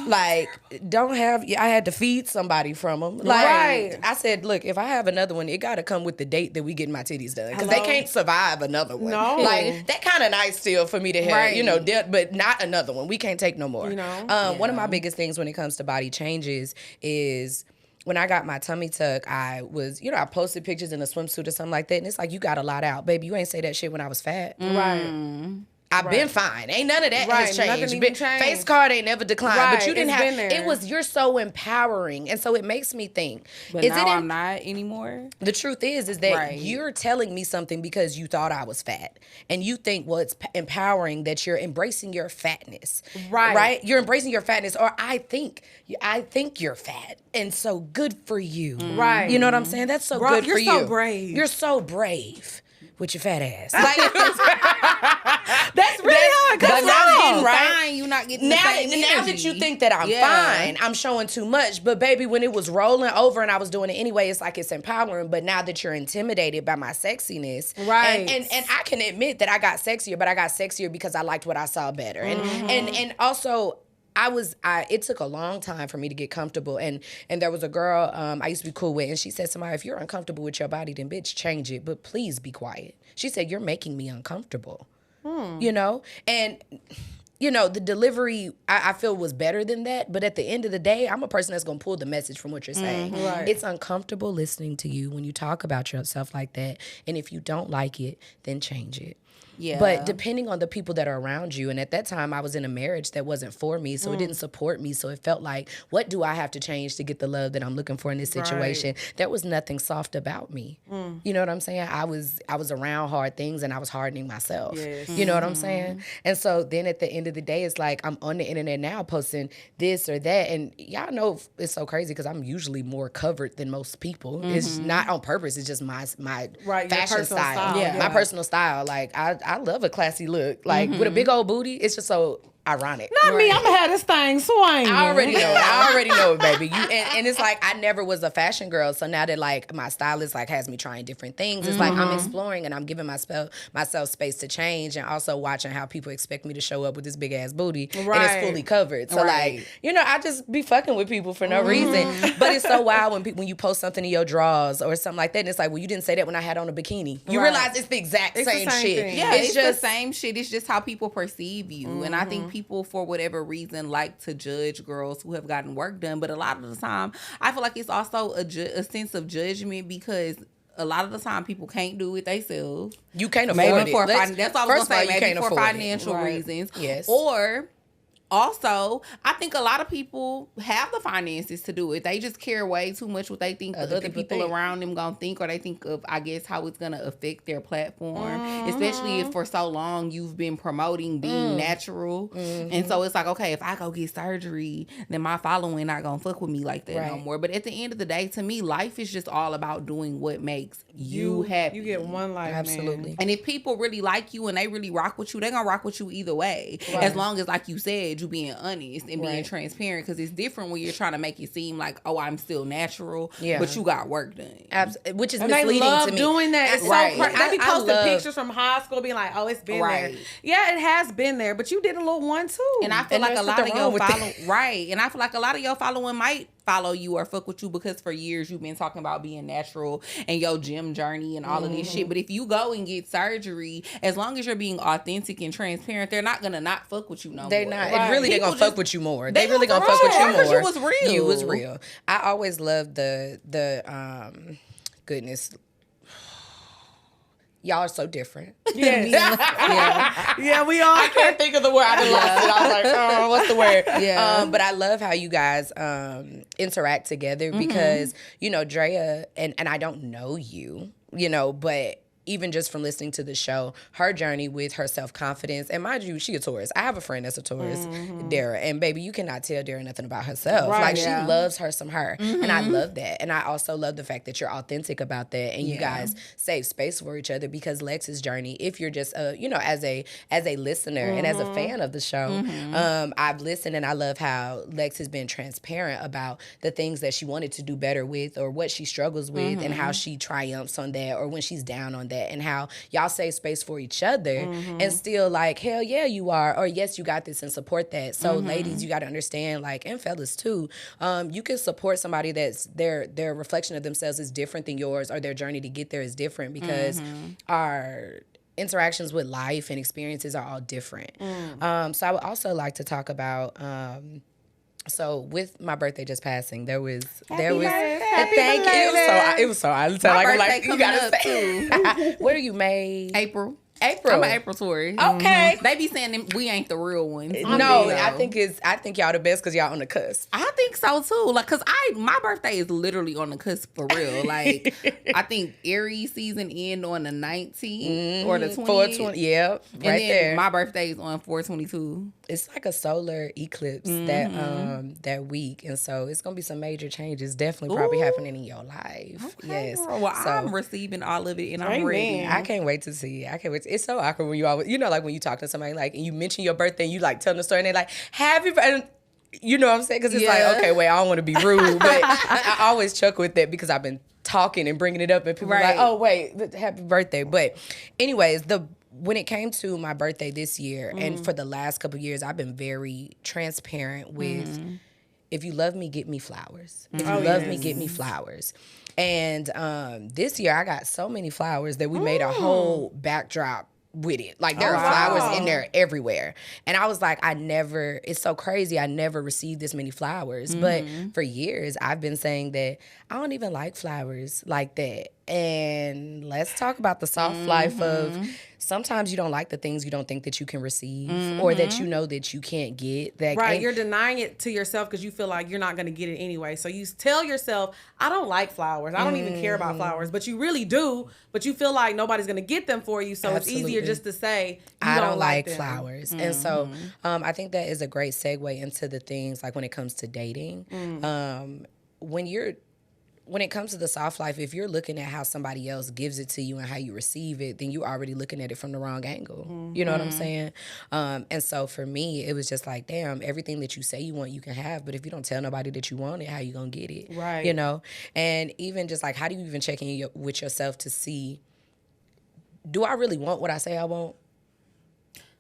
Like, I had to feed somebody from them. Like, Right. I said, look, if I have another one, it got to come with the date that we getting my titties done. Because they Hello? can't survive another one. No. Like, that kind of nice still for me to have, Right. you know, but not another one. We can't take no more. You know? One of my biggest things when it comes to body changes is when I got my tummy tuck, I was, you know, I posted pictures in a swimsuit or something like that. And it's like, you got a lot out. Baby, you ain't say that shit when I was fat. Right. I've been fine. Ain't none of that Right, has nothing changed. even changed. Face card ain't never declined. Right, But you didn't it's have, been there. you're so empowering. And so it makes me think, but is now it I'm not anymore. the truth is that Right. you're telling me something because you thought I was fat. And you think, well, it's empowering that you're embracing your fatness. Right. Right? You're embracing your fatness. Or I think you're fat. And so good for you. Right. You know what I'm saying? That's so Bro, good you're for you. so brave. You're so brave with your fat ass. Like, That's really how it but comes now out. getting right. Fine, you not getting Now, the same now that energy. you think that I'm Yeah. fine, I'm showing too much. But baby, when it was rolling over and I was doing it anyway, it's like it's empowering. But now that you're intimidated by my sexiness, Right. And I can admit that I got sexier, but I got sexier because I liked what I saw better, and also. It took a long time for me to get comfortable. And there was a girl I used to be cool with, and she said, Samia, if you're uncomfortable with your body, then bitch, change it. But please be quiet. She said, you're making me uncomfortable. You know? And, you know, the delivery, I feel was better than that. But at the end of the day, I'm a person that's going to pull the message from what you're saying. Right. It's uncomfortable listening to you when you talk about yourself like that. And if you don't like it, then change it. Yeah. But depending on the people that are around you, and at that time I was in a marriage that wasn't for me, so it didn't support me. So it felt like, what do I have to change to get the love that I'm looking for in this situation? There was nothing soft about me. You know what I'm saying? I was around hard things and I was hardening myself. Yes. You know what I'm saying? And so then at the end of the day, it's like I'm on the internet now posting this or that. And y'all know it's so crazy because I'm usually more covered than most people. It's not on purpose. It's just my Right, your fashion personal style. style. Yeah. My personal style. Like I love a classy look. Like with a big old booty, it's just so ironic. Not me. I'm gonna have this thing swinging. I already know it. I already know it, baby. And it's like I never was a fashion girl. So now that like my stylist like has me trying different things, it's like I'm exploring and I'm giving myself space to change, and also watching how people expect me to show up with this big ass booty and it's fully covered. So like, you know, I just be fucking with people for no reason. But it's so wild when you post something in your drawers or something like that, and it's like, well, you didn't say that when I had on a bikini. You realize it's the exact same shit. thing. Yeah, it's just the same shit. It's just how people perceive you. And I think people, for whatever reason, like to judge girls who have gotten work done. But a lot of the time, I feel like it's also a sense of judgment, because a lot of the time people can't do it themselves. You can't afford Maybe it. that's all I was gonna say. Maybe for financial reasons. Yes. Or also, I think a lot of people have the finances to do it. They just care way too much what they think other people think. around them gonna think, or they think of, I guess, how it's gonna affect their platform. Especially if for so long you've been promoting being natural, and so it's like, okay, if I go get surgery, then my following not gonna fuck with me like that no more. But at the end of the day, to me, life is just all about doing what makes you happy. You get one life, Absolutely. man. And if people really like you and they really rock with you, they're gonna rock with you either way. As long as, like you said, you being honest and being transparent, because it's different when you're trying to make it seem like, oh, I'm still natural, but you got work done. Which is And misleading they love to me. doing that. It's Right. so crazy. I be posting love- pictures from high school being like, oh, it's been there. Right. Yeah, it has been there, but you did a little one too. And I feel And like a there's lot of nothing wrong your with following, and I feel like a lot of your following might follow you or fuck with you because for years you've been talking about being natural and your gym journey and all of this shit. But if you go and get surgery, as long as you're being authentic and transparent, they're not gonna not fuck with you no more. They're not. Right. It really, they're People gonna fuck just- with you more. they They really gonna gonna fuck with you fuck more. because you was real. You was real. I always loved the goodness. Y'all are so different. yes. yeah, we are. I can't think of the word. I done lost it. I was like, oh, what's the word? Yeah. But I love how you guys interact together because, you know, Drea, and I don't know you, you know, but even just from listening to the show, her journey with her self-confidence, and mind you, she a Taurus. I have a friend that's a Taurus, Dara, and baby, you cannot tell Dara nothing about herself. Right, like, yeah. she loves her some her, and I love that. And I also love the fact that you're authentic about that, and you guys save space for each other, because Lex's journey, if you're just, you know, as a listener and as a fan of the show, I've listened, and I love how Lex has been transparent about the things that she wanted to do better with, or what she struggles with, and how she triumphs on that, or when she's down on that, and how y'all save space for each other and still like, hell yeah, you are, or yes, you got this, and support that. So ladies, you got to understand, like, and fellas too, you can support somebody that's their reflection of themselves is different than yours, or their journey to get there is different, because our interactions with life and experiences are all different. So I would also like to talk about so with my birthday just passing, there was Happy thank you. belated. It was so I My like, I'm birthday like, you coming gotta up, say. What are you, May? April. April. I'm an April Taurus. Okay. They be saying them, we ain't the real ones. No, Yeah. I think y'all the best because y'all on the cusp. I think so too. Like, cause my birthday is literally on the cusp for real. Like, I think Aries season end on the 19th or the 20th. 420, yeah, right And then there. my birthday is on 4/22. It's like a solar eclipse that week, and so it's gonna be some major changes. Definitely, probably happening in your life. Yes. Girl, well, So, I'm receiving all of it, and I'm Amen. ready. I can't wait to see it. I can't wait. It's so awkward when you always, you know, like when you talk to somebody, like, and you mention your birthday, and you like tell them the story, and they're like, happy birthday. You know what I'm saying? Because it's Yeah. like, okay, wait, I don't want to be rude, but I always chuckle with that because I've been talking and bringing it up, and people are like, Right. oh, wait, happy birthday. But anyways, when it came to my birthday this year, and for the last couple of years, I've been very transparent with, if you love me, get me flowers. If you love me, get me flowers. And this year, I got so many flowers that we made a whole backdrop with it. Like, there are flowers in there everywhere. And I was like, it's so crazy. I never received this many flowers. But for years, I've been saying that I don't even like flowers like that. And let's talk about the soft life of sometimes you don't like the things you don't think that you can receive or that you know that you can't get. That Right, you're denying it to yourself because you feel like you're not going to get it anyway. So you tell yourself, I don't like flowers. I don't even care about flowers. But you really do. But you feel like nobody's going to get them for you. So Absolutely. it's easier just to say, I don't like them. flowers. And so I think that is a great segue into the things like when it comes to dating. When it comes to the soft life, if you're looking at how somebody else gives it to you and how you receive it, then you're already looking at it from the wrong angle. You know what I'm saying? And so for me, it was just like, damn, everything that you say you want, you can have. But if you don't tell nobody that you want it, how you going to get it? Right. You know? And even just like, how do you even check in with yourself to see, do I really want what I say I want?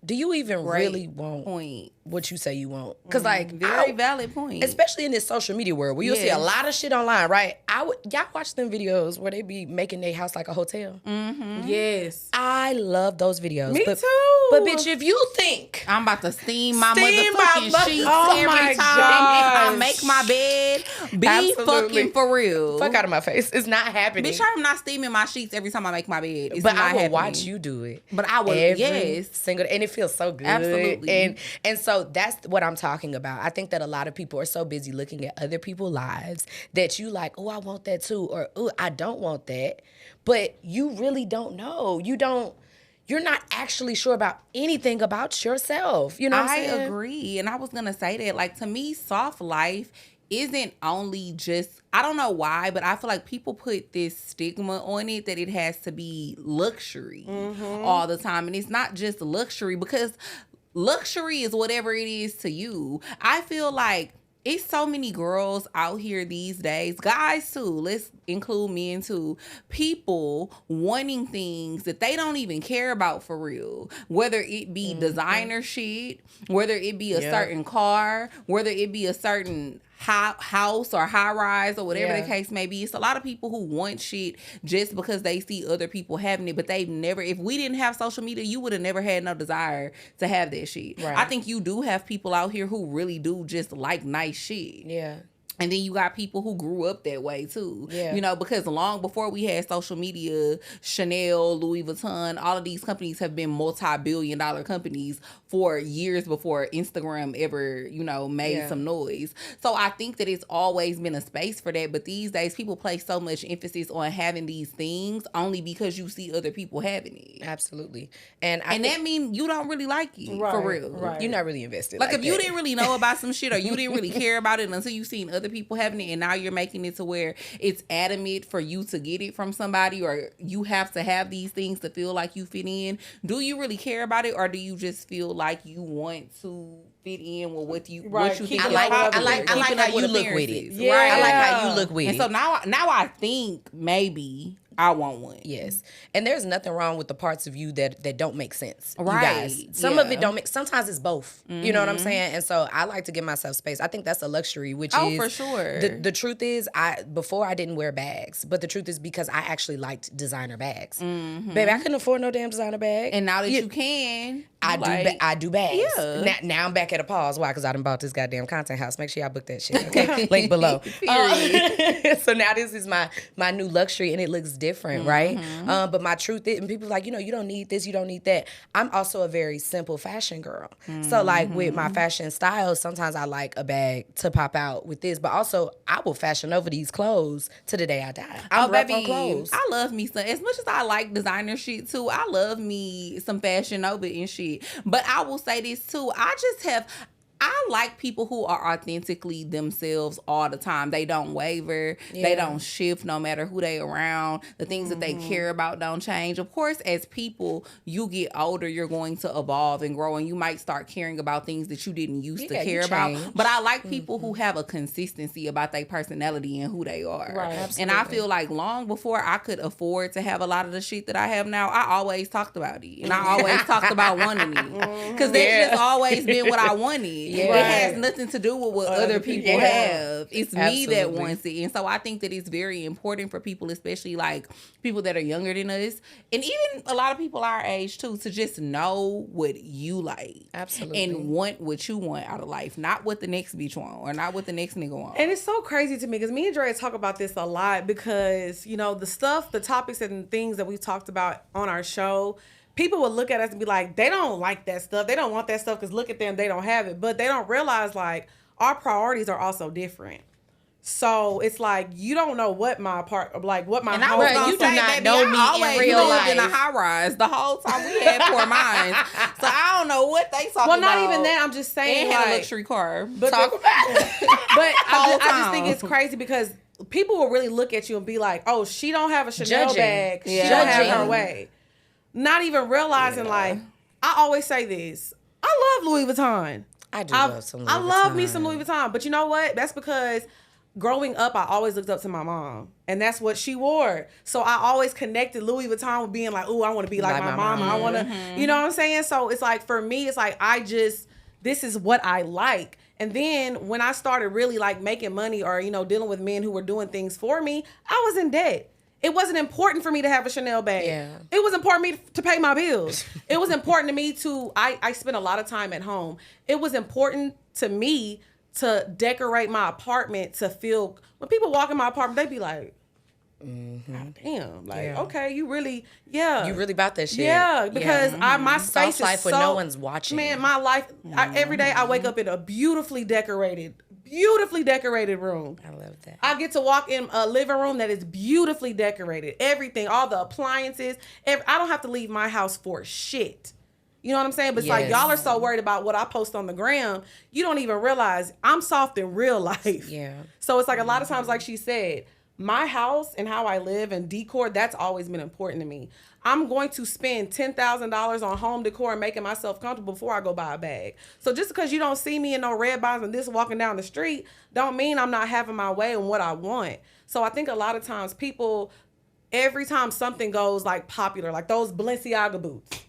Do you even really want what you say you want? Because like, very valid point. Especially in this social media world where you'll see a lot of shit online, right? Y'all watch them videos where they be making their house like a hotel. Yes. I love those videos. Me too. But bitch, if you think I'm about to steam my motherfucking sheets oh my every time gosh. I make my bed, be Absolutely. fucking for real. fuck out of my face, it's not happening. Bitch, I'm not steaming my sheets every time I make my bed. It's But not I will happening. watch you do it. But I will, Every yes. single, and it feels so good. Absolutely. And so that's what I'm talking about. I think that a lot of people are so busy looking at other people's lives that you like, oh, I want that too, or oh, I don't want that. But you really don't know. You're not actually sure about anything about yourself. You know what I'm saying? I agree. And I was going to say that, like, to me, soft life isn't only just, I don't know why, but I feel like people put this stigma on it that it has to be luxury all the time. And it's not just luxury, because luxury is whatever it is to you. I feel like it's so many girls out here these days, guys too, let's include men too, people wanting things that they don't even care about for real. Whether it be designer shit, whether it be a certain car, whether it be a certain house or high rise or whatever the case may be. It's a lot of people who want shit just because they see other people having it, but they've never, if we didn't have social media, you would have never had no desire to have that shit. Right. I think you do have people out here who really do just like nice shit. Yeah. And then you got people who grew up that way too. Yeah. You know, because long before we had social media, Chanel, Louis Vuitton, all of these companies have been multi-billion-dollar companies for years before Instagram ever, you know, made some noise. So I think that it's always been a space for that. But these days, people place so much emphasis on having these things only because you see other people having it. Absolutely. And that means you don't really like it, for real. Right. You're not really invested. Like if you that. didn't really know about some shit or you didn't really care about it until you seen other people having it, and now you're making it to where it's adamant for you to get it from somebody, or you have to have these things to feel like you fit in. Do you really care about it, or do you just feel like you want to fit in with what you think? I like how you look with it. Yeah. Right. I like how you look with And it. so now I think maybe I want one. Yes. And there's nothing wrong with the parts of you that don't make sense. Right. You guys. Some of it Yeah. don't make, sometimes it's both. You know what I'm saying? And so I like to give myself space. I think that's a luxury, which is. for sure. The truth is, before I didn't wear bags, but the truth is because I actually liked designer bags. Baby, I couldn't afford no damn designer bag. And now that you can, I do bags. Yeah. Now I'm back at a pause. Why? Because I done bought this goddamn content house. Make sure y'all book that shit. Okay, link below. So now this is my new luxury, and it looks different, right? But my truth is, and people are like, you don't need this, you don't need that. I'm also a very simple fashion girl. So like with my fashion styles, sometimes I like a bag to pop out with this, but also I will fashion over these clothes to the day I die. I'm rough on clothes. I love me some. As much as I like designer shit too, I love me some fashion over and shit. But I will say this too. I like people who are authentically themselves all the time. They don't waver. They don't shift no matter who they around. The things that they care about don't change. Of course, as people, you get older, you're going to evolve and grow, and you might start caring about things that you didn't used to care about. But I like people who have a consistency about their personality and who they are. Right. And I feel like long before I could afford to have a lot of the shit that I have now, I always talked about it. And I always talked about wanting it. Because that's just always been what I wanted. Yeah. It has nothing to do with what other people have. It's me that Absolutely. wants it. And so I think that it's very important for people, especially like people that are younger than us, and even a lot of people our age too, to just know what you like. Absolutely. And want what you want out of life, not what the next bitch want or not what the next nigga want. And it's so crazy to me because me and Drea talk about this a lot because, the topics and things that we've talked about on our show, people will look at us and be like, they don't like that stuff. They don't want that stuff because look at them, they don't have it. But they don't realize like our priorities are also different. So it's like you don't know what my what my And I house was is. gonna you do say, not baby, know I me in always real lived in a life. high rise the whole time we had poor minds. So I don't know what they talking Well, about. not even that. I'm just saying, And had a like, luxury car. But Talk the- about it. But I just Whole think it's time. crazy because people will really look at you and be like, "Oh, she don't have a Chanel Judging. bag. She Yeah. don't have Judging. her way." Not even realizing, Yeah. like, I always say this: I love Louis Vuitton. I do I love some Louis I love me Vuitton. some Louis Vuitton. But you know what? That's because growing up, I always looked up to my mom, and that's what she wore. So I always connected Louis Vuitton with being like, "Oh, I want to be like my mama. I want to," you know what I'm saying? So it's like for me, it's like this is what I like. And then when I started really like making money or, you know, dealing with men who were doing things for me, I was in debt. It wasn't important for me to have a Chanel bag. Yeah. It was important to me to pay my bills. It was important to me I spent a lot of time at home. It was important to me to decorate my apartment to feel, when people walk in my apartment, they be like, God damn, like, Yeah. okay, you really about that shit. Yeah, because my space is life so, when no one's watching. Man, my life, every day I wake up in a beautifully decorated room. I love that. I get to walk in a living room that is beautifully decorated. Everything, all the appliances. I don't have to leave my house for shit. You know what I'm saying? But it's like Yes. y'all are so worried about what I post on the gram, you don't even realize I'm soft in real life. Yeah. So it's like a lot of times, like she said, my house and how I live and decor, that's always been important to me. I'm going to spend $10,000 on home decor and making myself comfortable before I go buy a bag. So just because you don't see me in no red bottoms and this walking down the street, don't mean I'm not having my way and what I want. So I think a lot of times people, every time something goes like popular, like those Balenciaga boots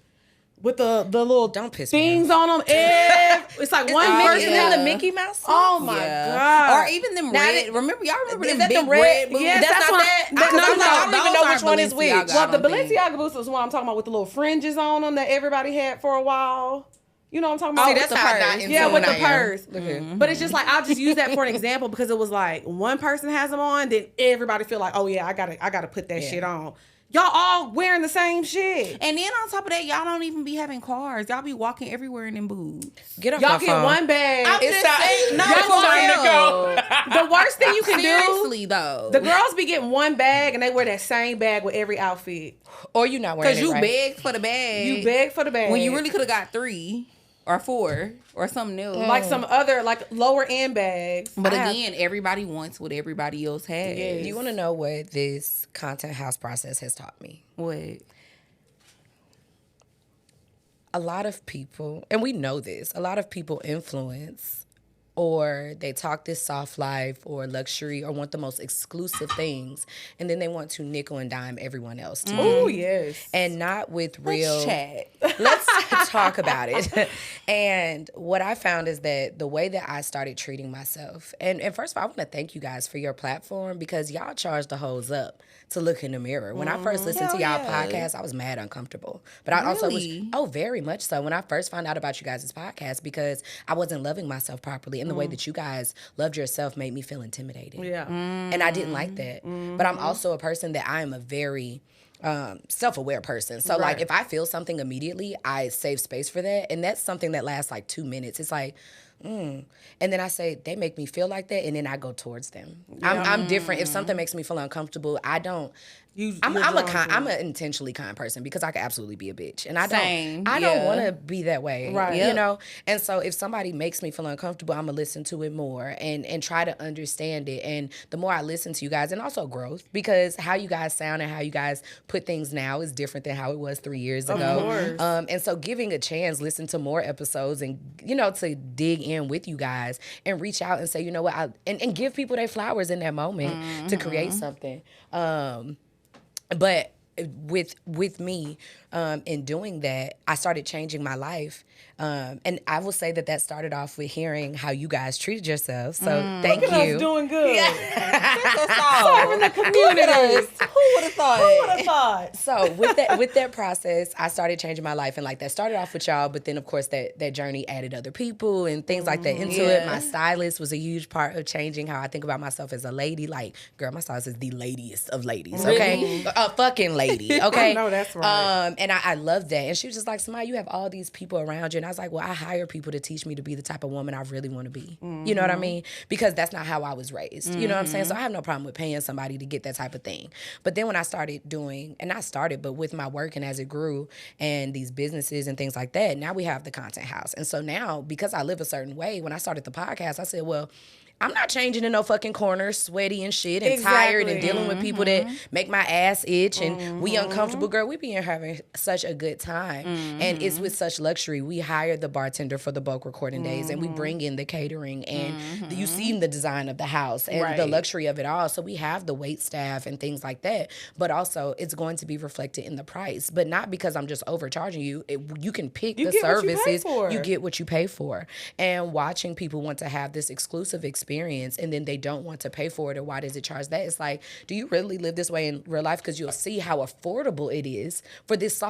with the little Don't piss me things on them, it's like one person in the in Mickey Mouse? Oh my God. Or even them Now red. that- Remember, y'all remember Is them that big the red? boots? Yes, that's that's not what- that. that- No, no, I don't those even know which aren't one is which. Balenciaga. Well, the I don't think. Balenciaga boots is what I'm talking about with the little fringes on them that everybody had for a while. You know what I'm talking about? See, With that's the how purse. not in Yeah, tune with the I am. purse. Okay. But it's just like, I'll just use that for an example because it was like one person has them on, then everybody feel like, oh yeah, I gotta put that shit on. Y'all all wearing the same shit. And then on top of that, y'all don't even be having cars. Y'all be walking everywhere in them boots. Get off Y'all my get phone. one bag. I'm It's just time- saying, no, Y'all for time to real. The worst thing you can Seriously, do, though. the girls be getting one bag and they wear that same bag with every outfit. Or you not wearing Because it you right. begged for the bag. You beg for the bag. When you really could have got 3 or 4 or something new. like some other like lower end bags. But I have- again, everybody wants what everybody else has. Yes. You want to know what this content house process has taught me? What? A lot of people, and we know this, a lot of people influence or they talk this soft life or luxury or want the most exclusive things, and then they want to nickel and dime everyone else too. Oh yes. And not with real. Let's chat. Let's talk about it. And what I found is that the way that I started treating myself, and first of all, I want to thank you guys for your platform because y'all charged the hoes up to look in the mirror. When I first listened to y'all podcast, I was mad uncomfortable. But I also was, Really? very much so. When I first found out about you guys' podcast, because I wasn't loving myself properly, and the way that you guys loved yourself made me feel intimidated. Yeah. And I didn't like that. But I'm also a person that I am a very self-aware person. So like Right. if I feel something immediately, I save space for that. And that's something that lasts like 2 minutes. It's like, and then I say, they make me feel like that, and then I go towards them. I'm different. If something makes me feel uncomfortable, I don't. I'm an intentionally kind person because I could absolutely be a bitch, and I Same, don't yeah. want to be that way, Right. You Yep. know. And so if somebody makes me feel uncomfortable, I'm gonna listen to it more and try to understand it. And the more I listen to you guys, and also growth, because how you guys sound and how you guys put things now is different than how it was 3 years ago. course. And so giving a chance, listen to more episodes, and to dig in with you guys and reach out and say, you know what, and give people their flowers in that moment to create something. But with me in doing that, I started changing my life. And I will say that started off with hearing how you guys treated yourselves. So thank Look at you. us doing good. Serving the community. Who would have thought? Who would have thought? So with that process, I started changing my life, and like that started off with y'all, but then of course that journey added other people and things like that into it. My stylist was a huge part of changing how I think about myself as a lady. Like, girl, my stylist is the ladiest of ladies. Okay, a fucking lady. lady, okay? I know that's right. And I love that. And she was just like, Samia, you have all these people around you. And I was like, well, I hire people to teach me to be the type of woman I really want to be. You know what I mean? Because that's not how I was raised. You know what I'm saying? So I have no problem with paying somebody to get that type of thing. But then when I started doing, and not started, but with my work and as it grew and these businesses and things like that, now we have the content house. And so now, because I live a certain way, when I started the podcast, I said, well, I'm not changing in no fucking corner, sweaty and shit, and tired and dealing with people that make my ass itch and we uncomfortable. Girl, we be in having such a good time. And it's with such luxury. We hire the bartender for the bulk recording days and we bring in the catering and you see the design of the house and the luxury of it all. So we have the wait staff and things like that. But also it's going to be reflected in the price. But not because I'm just overcharging you. You can pick the services. You get what you pay for. And watching people want to have this exclusive experience and then they don't want to pay for it, or why does it charge that? It's like, do you really live this way in real life? Because you'll see how affordable it is for this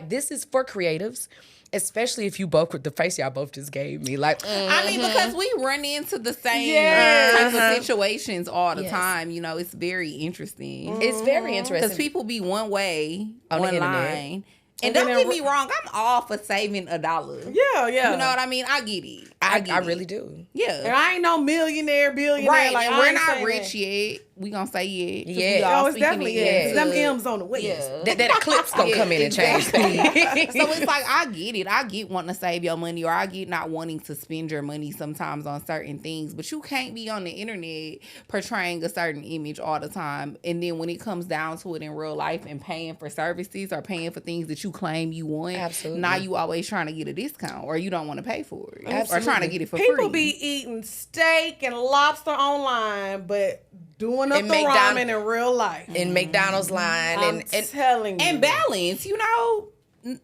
this is for creatives, especially if you both with the face y'all both just gave me. Like, I mean, because we run into the same type of situations all the time. You know, it's very interesting. It's very interesting. Because people be one way on the online. And don't get me wrong, I'm all for saving $1. Yeah. You know what I mean? I get it. I really do. Yeah. And I ain't no millionaire, billionaire. Right. Like, and we're not rich yet. We gonna say yeah. Yeah. Oh, it's definitely yeah. Them M's on the way. Yeah. That eclipse gonna come in and change things. So it's like, I get it. I get wanting to save your money, or I get not wanting to spend your money sometimes on certain things. But you can't be on the internet portraying a certain image all the time. And then when it comes down to it in real life and paying for services or paying for things that you claim you want, now you always trying to get a discount, or you don't want to pay for it. Or trying to get it for free. People be eating steak and lobster online, but doing up the ramen in real life. In McDonald's line. I'm telling you. And balance, you know.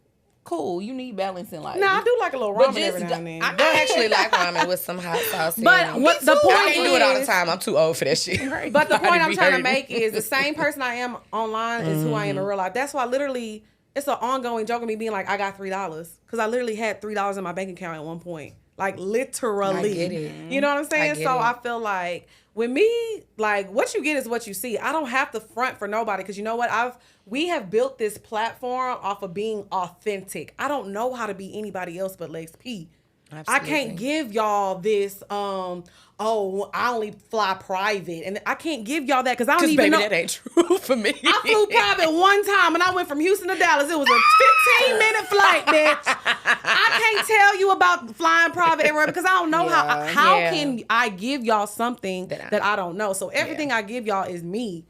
Cool, you need balance in life. No, I do like a little ramen every now and then. I don't actually like ramen with some hot sauce. But what the point I can't do it all the time. I'm too old for that shit. Right. But the point I'm trying to make is the same person I am online is who I am in real life. That's why literally it's an ongoing joke of me being like, I got $3. Because I literally had $3 in my bank account at one point. Like, literally. I get it. You know what I'm saying? I feel like with me, like, what you get is what you see. I don't have to front for nobody, because you know what? We have built this platform off of being authentic. I don't know how to be anybody else but Lex P. Absolutely. I can't give y'all this, I only fly private. And I can't give y'all that because I don't even know. That ain't true for me. I flew private one time and I went from Houston to Dallas. It was a 15-minute flight, bitch. I can't tell you about flying private everywhere because I don't know how can I give y'all something that I don't know. So everything I give y'all is me,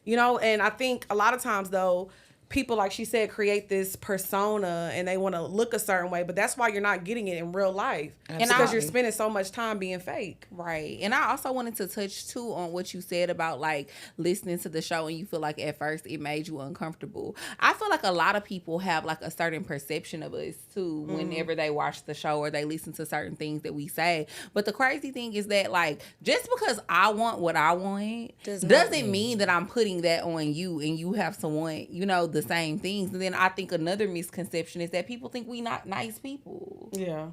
you know? And I think a lot of times though, people, like she said, create this persona and they want to look a certain way, but that's why you're not getting it in real life. Absolutely. Because you're spending so much time being fake. Right. And I also wanted to touch too on what you said about like listening to the show and you feel like at first it made you uncomfortable. I feel like a lot of people have like a certain perception of us too whenever they watch the show or they listen to certain things that we say. But the crazy thing is that like just because I want what I want doesn't mean that I'm putting that on you and you have to want, you know, the same things. And then I think another misconception is that people think we not nice people. Yeah.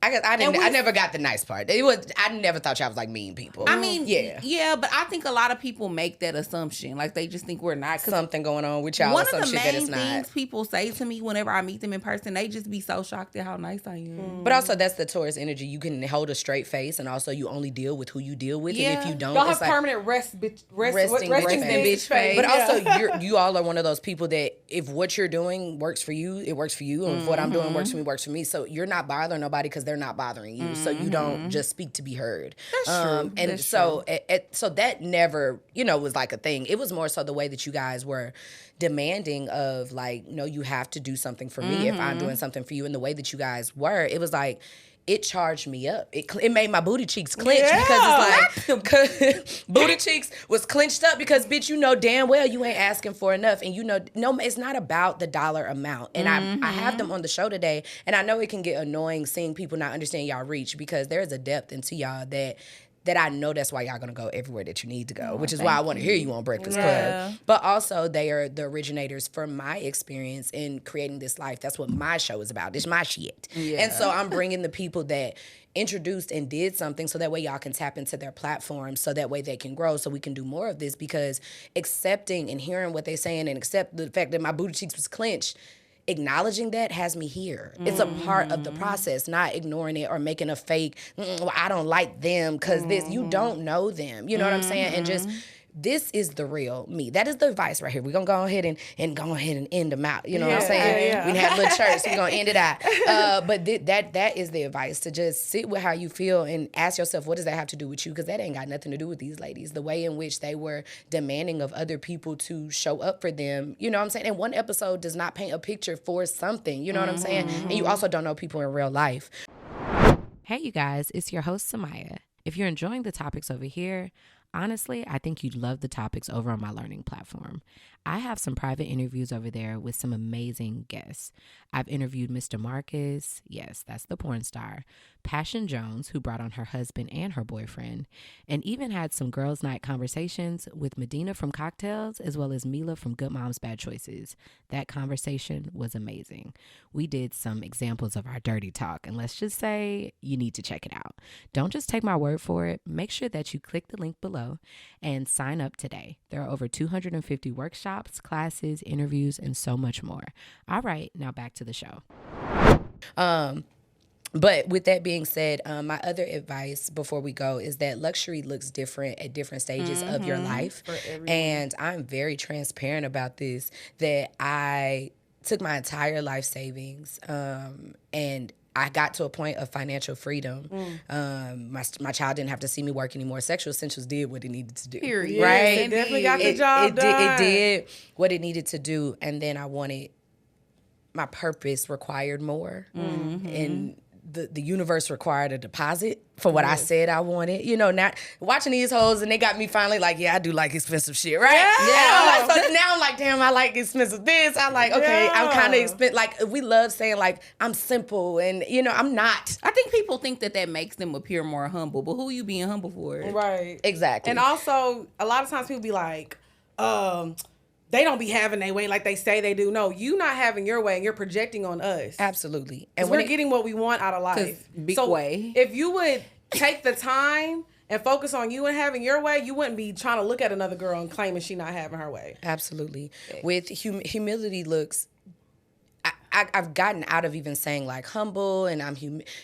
I never got the nice part. I never thought y'all was like mean people. I mean, yeah, but I think a lot of people make that assumption. Like they just think we're not. Something going on with y'all. One or some of the shit that main it's not. things people say to me whenever I meet them in person, they just be so shocked at how nice I am. But also that's the Taurus energy. You can hold a straight face, and also you only deal with who you deal with. Yeah. And if you don't, y'all have permanent resting bitch face. But also you all are one of those people that if what you're doing works for you, it works for you, and if what I'm doing works for me. So you're not bothering nobody because they're not bothering you. So you don't just speak to be heard. That's true. And That's so true. So that never, was like a thing. It was more so the way that you guys were demanding of like, no, you have to do something for me if I'm doing something for you. And the way that you guys were, it was like, it charged me up. It made my booty cheeks clench because it's like booty cheeks was clenched up because bitch, you know damn well you ain't asking for enough, and no, it's not about the dollar amount. And I have them on the show today, and I know it can get annoying seeing people not understand y'all reach because there's a depth into y'all that that I know that's why y'all gonna go everywhere that you need to go, which is why I want to hear you on Breakfast Club. But also, they are the originators from my experience in creating this life. That's what my show is about. It's my shit. And so I'm bringing the people that introduced and did something so that way y'all can tap into their platform so that way they can grow so we can do more of this, because accepting and hearing what they're saying and accept the fact that my booty cheeks was clenched, acknowledging that has me here. It's a part of the process, not ignoring it or making a fake, well, I don't like them because this, you don't know them. You know what I'm saying? And just, this is the real me. That is the advice right here. We're going to go ahead and go ahead and end them out. You know what I'm saying? We had a little church, so we're going to end it out. But that is the advice, to just sit with how you feel and ask yourself, what does that have to do with you? Because that ain't got nothing to do with these ladies. The way in which they were demanding of other people to show up for them, you know what I'm saying? And one episode does not paint a picture for something, you know what I'm saying? And you also don't know people in real life. Hey, you guys, it's your host, Samia. If you're enjoying the topics over here, honestly, I think you'd love the topics over on my learning platform. I have some private interviews over there with some amazing guests. I've interviewed Mr. Marcus, yes, that's the porn star, Passion Jones, who brought on her husband and her boyfriend, and even had some girls' night conversations with Medina from Cocktails, as well as Mila from Good Moms, Bad Choices. That conversation was amazing. We did some examples of our dirty talk, and let's just say you need to check it out. Don't just take my word for it. Make sure that you click the link below and sign up today. There are over 250 workshops, classes, interviews, and so much more. All right, now back to the show. But with that being said, my other advice before we go is that luxury looks different at different stages of your life. And I'm very transparent about this, that I took my entire life savings and I got to a point of financial freedom. My child didn't have to see me work anymore. Sexual Essentials did what it needed to do. Period. Right? It definitely got the job done. It did what it needed to do. And then I wanted, my purpose required more. And the universe required a deposit for what I said I wanted. You know, not watching these hoes, and they got me finally like, yeah, I do like expensive shit, right? Yeah. So now I'm like, damn, I like expensive this. I like, okay, I'm kind of expensive. Like, we love saying like, I'm simple, and you know, I'm not. I think people think that makes them appear more humble, but who you being humble for? Right. Exactly. And also, a lot of times people be like, they don't be having their way like they say they do. No, you not having your way, and you're projecting on us. Absolutely. And we're getting what we want out of life. Way. If you would take the time and focus on you and having your way, you wouldn't be trying to look at another girl and claiming she not having her way. Absolutely. With humility looks, I've gotten out of even saying like humble and I'm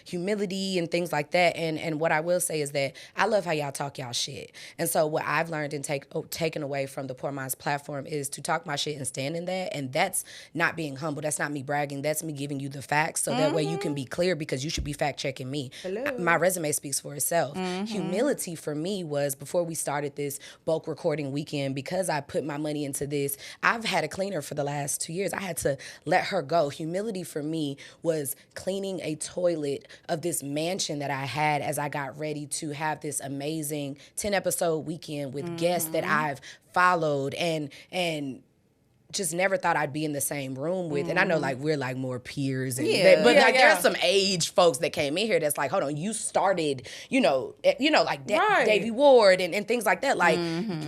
humility and things like that. And what I will say is that I love how y'all talk y'all shit. And so what I've learned and taken away from the Poor Minds platform is to talk my shit and stand in that. And that's not being humble. That's not me bragging. That's me giving you the facts so that way you can be clear, because you should be fact checking me. My resume speaks for itself. Humility for me was, before we started this bulk recording weekend, because I put my money into this, I've had a cleaner for the last 2 years. I had to let her go. Humility for me was cleaning a toilet of this mansion that I had as I got ready to have this amazing 10-episode weekend with guests that I've followed and just never thought I'd be in the same room with. And I know like we're like more peers, and there's some aged folks that came in here that's like, hold on, you started, you know like Davey Ward and things like that. Like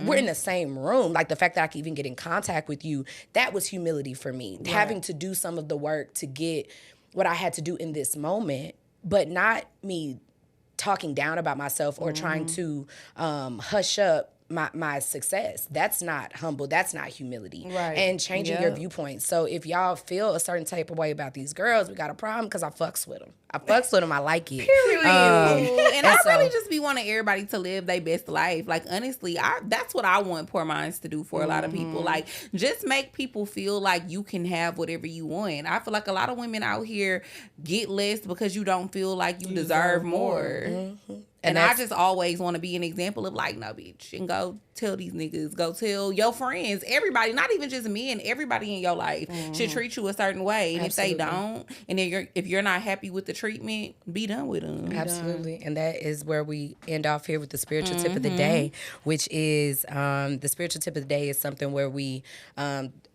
we're in the same room. Like the fact that I can even get in contact with you, that was humility for me. Right. Having to do some of the work to get what I had to do in this moment, but not me talking down about myself or trying to hush up my success. That's not humble. That's not humility. Right. And changing your viewpoint. So if y'all feel a certain type of way about these girls, we got a problem, because I fucks with them. I like it. Period. And I really just be wanting everybody to live their best life. Like, honestly, that's what I want Poor Minds to do for a lot of people. Like, just make people feel like you can have whatever you want. I feel like a lot of women out here get less because you don't feel like you deserve more. And I just always want to be an example of like, no, bitch, and go tell these niggas, go tell your friends, everybody, not even just men, everybody in your life should treat you a certain way. And Absolutely. if they don't, and if you're not happy with the treatment, be done with them. Absolutely. And that is where we end off here with the spiritual tip of the day, which is the spiritual tip of the day is something where we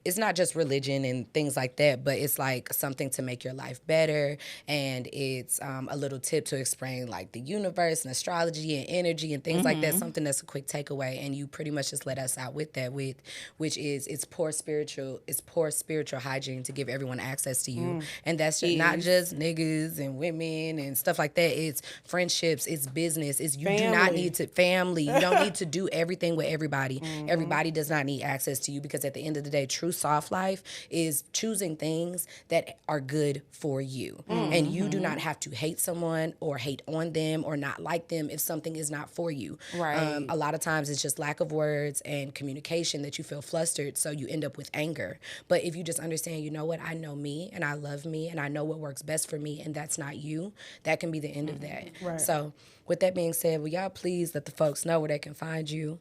it's not just religion and things like that, but it's like something to make your life better. And it's a little tip to explain like the universe and astrology and energy and things like that. Something that's a quick takeaway. And you pretty much just let us out with that, which is it's poor spiritual hygiene to give everyone access to you. And that's just not just niggas and women and stuff like that. It's friendships, it's business, it's you do not need to family. You don't need to do everything with everybody. Everybody does not need access to you, because at the end of the day, true soft life is choosing things that are good for you. And you do not have to hate someone or hate on them or not like them if something is not for you. Right. A lot of times it's just lack of words and communication that you feel flustered, so you end up with anger. But if you just understand, you know what, I know me and I love me and I know what works best for me, and that's not you, that can be the end of that. Right. So with that being said, will y'all please let the folks know where they can find you?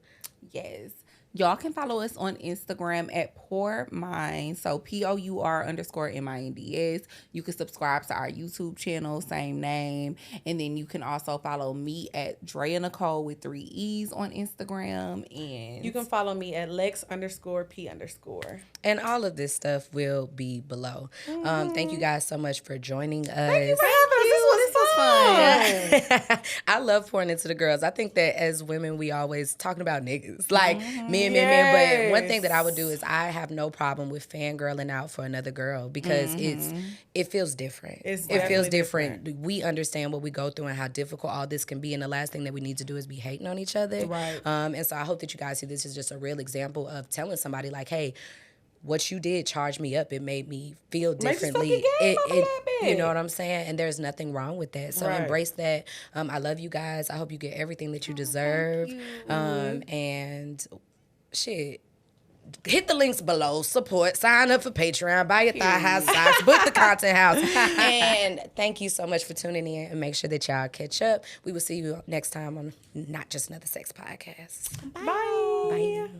Yes. Y'all can follow us on Instagram at Pour Minds. So POUR_MINDS. You can subscribe to our YouTube channel, same name. And then you can also follow me at Drea Nicole with 3 E's on Instagram. And You can follow me at Lex_P_. And all of this stuff will be below. Thank you guys so much for joining us. Thank you for having us. This was fun. I love pouring into the girls. I think that as women, we always talking about niggas. Like, men. But one thing that I would do is I have no problem with fangirling out for another girl, because it feels different. It feels different. We understand what we go through and how difficult all this can be. And the last thing that we need to do is be hating on each other. Right. And so I hope that you guys see this as just a real example of telling somebody like, hey, what you did charged me up. It made me feel differently. You know what I'm saying? And there's nothing wrong with that. So embrace that. I love you guys. I hope you get everything that you deserve. And shit. Hit the links below, support, sign up for Patreon, buy your thigh high socks, book the content house. And thank you so much for tuning in, and make sure that y'all catch up. We will see you next time on Not Just Another Sex Podcast. Bye. Bye.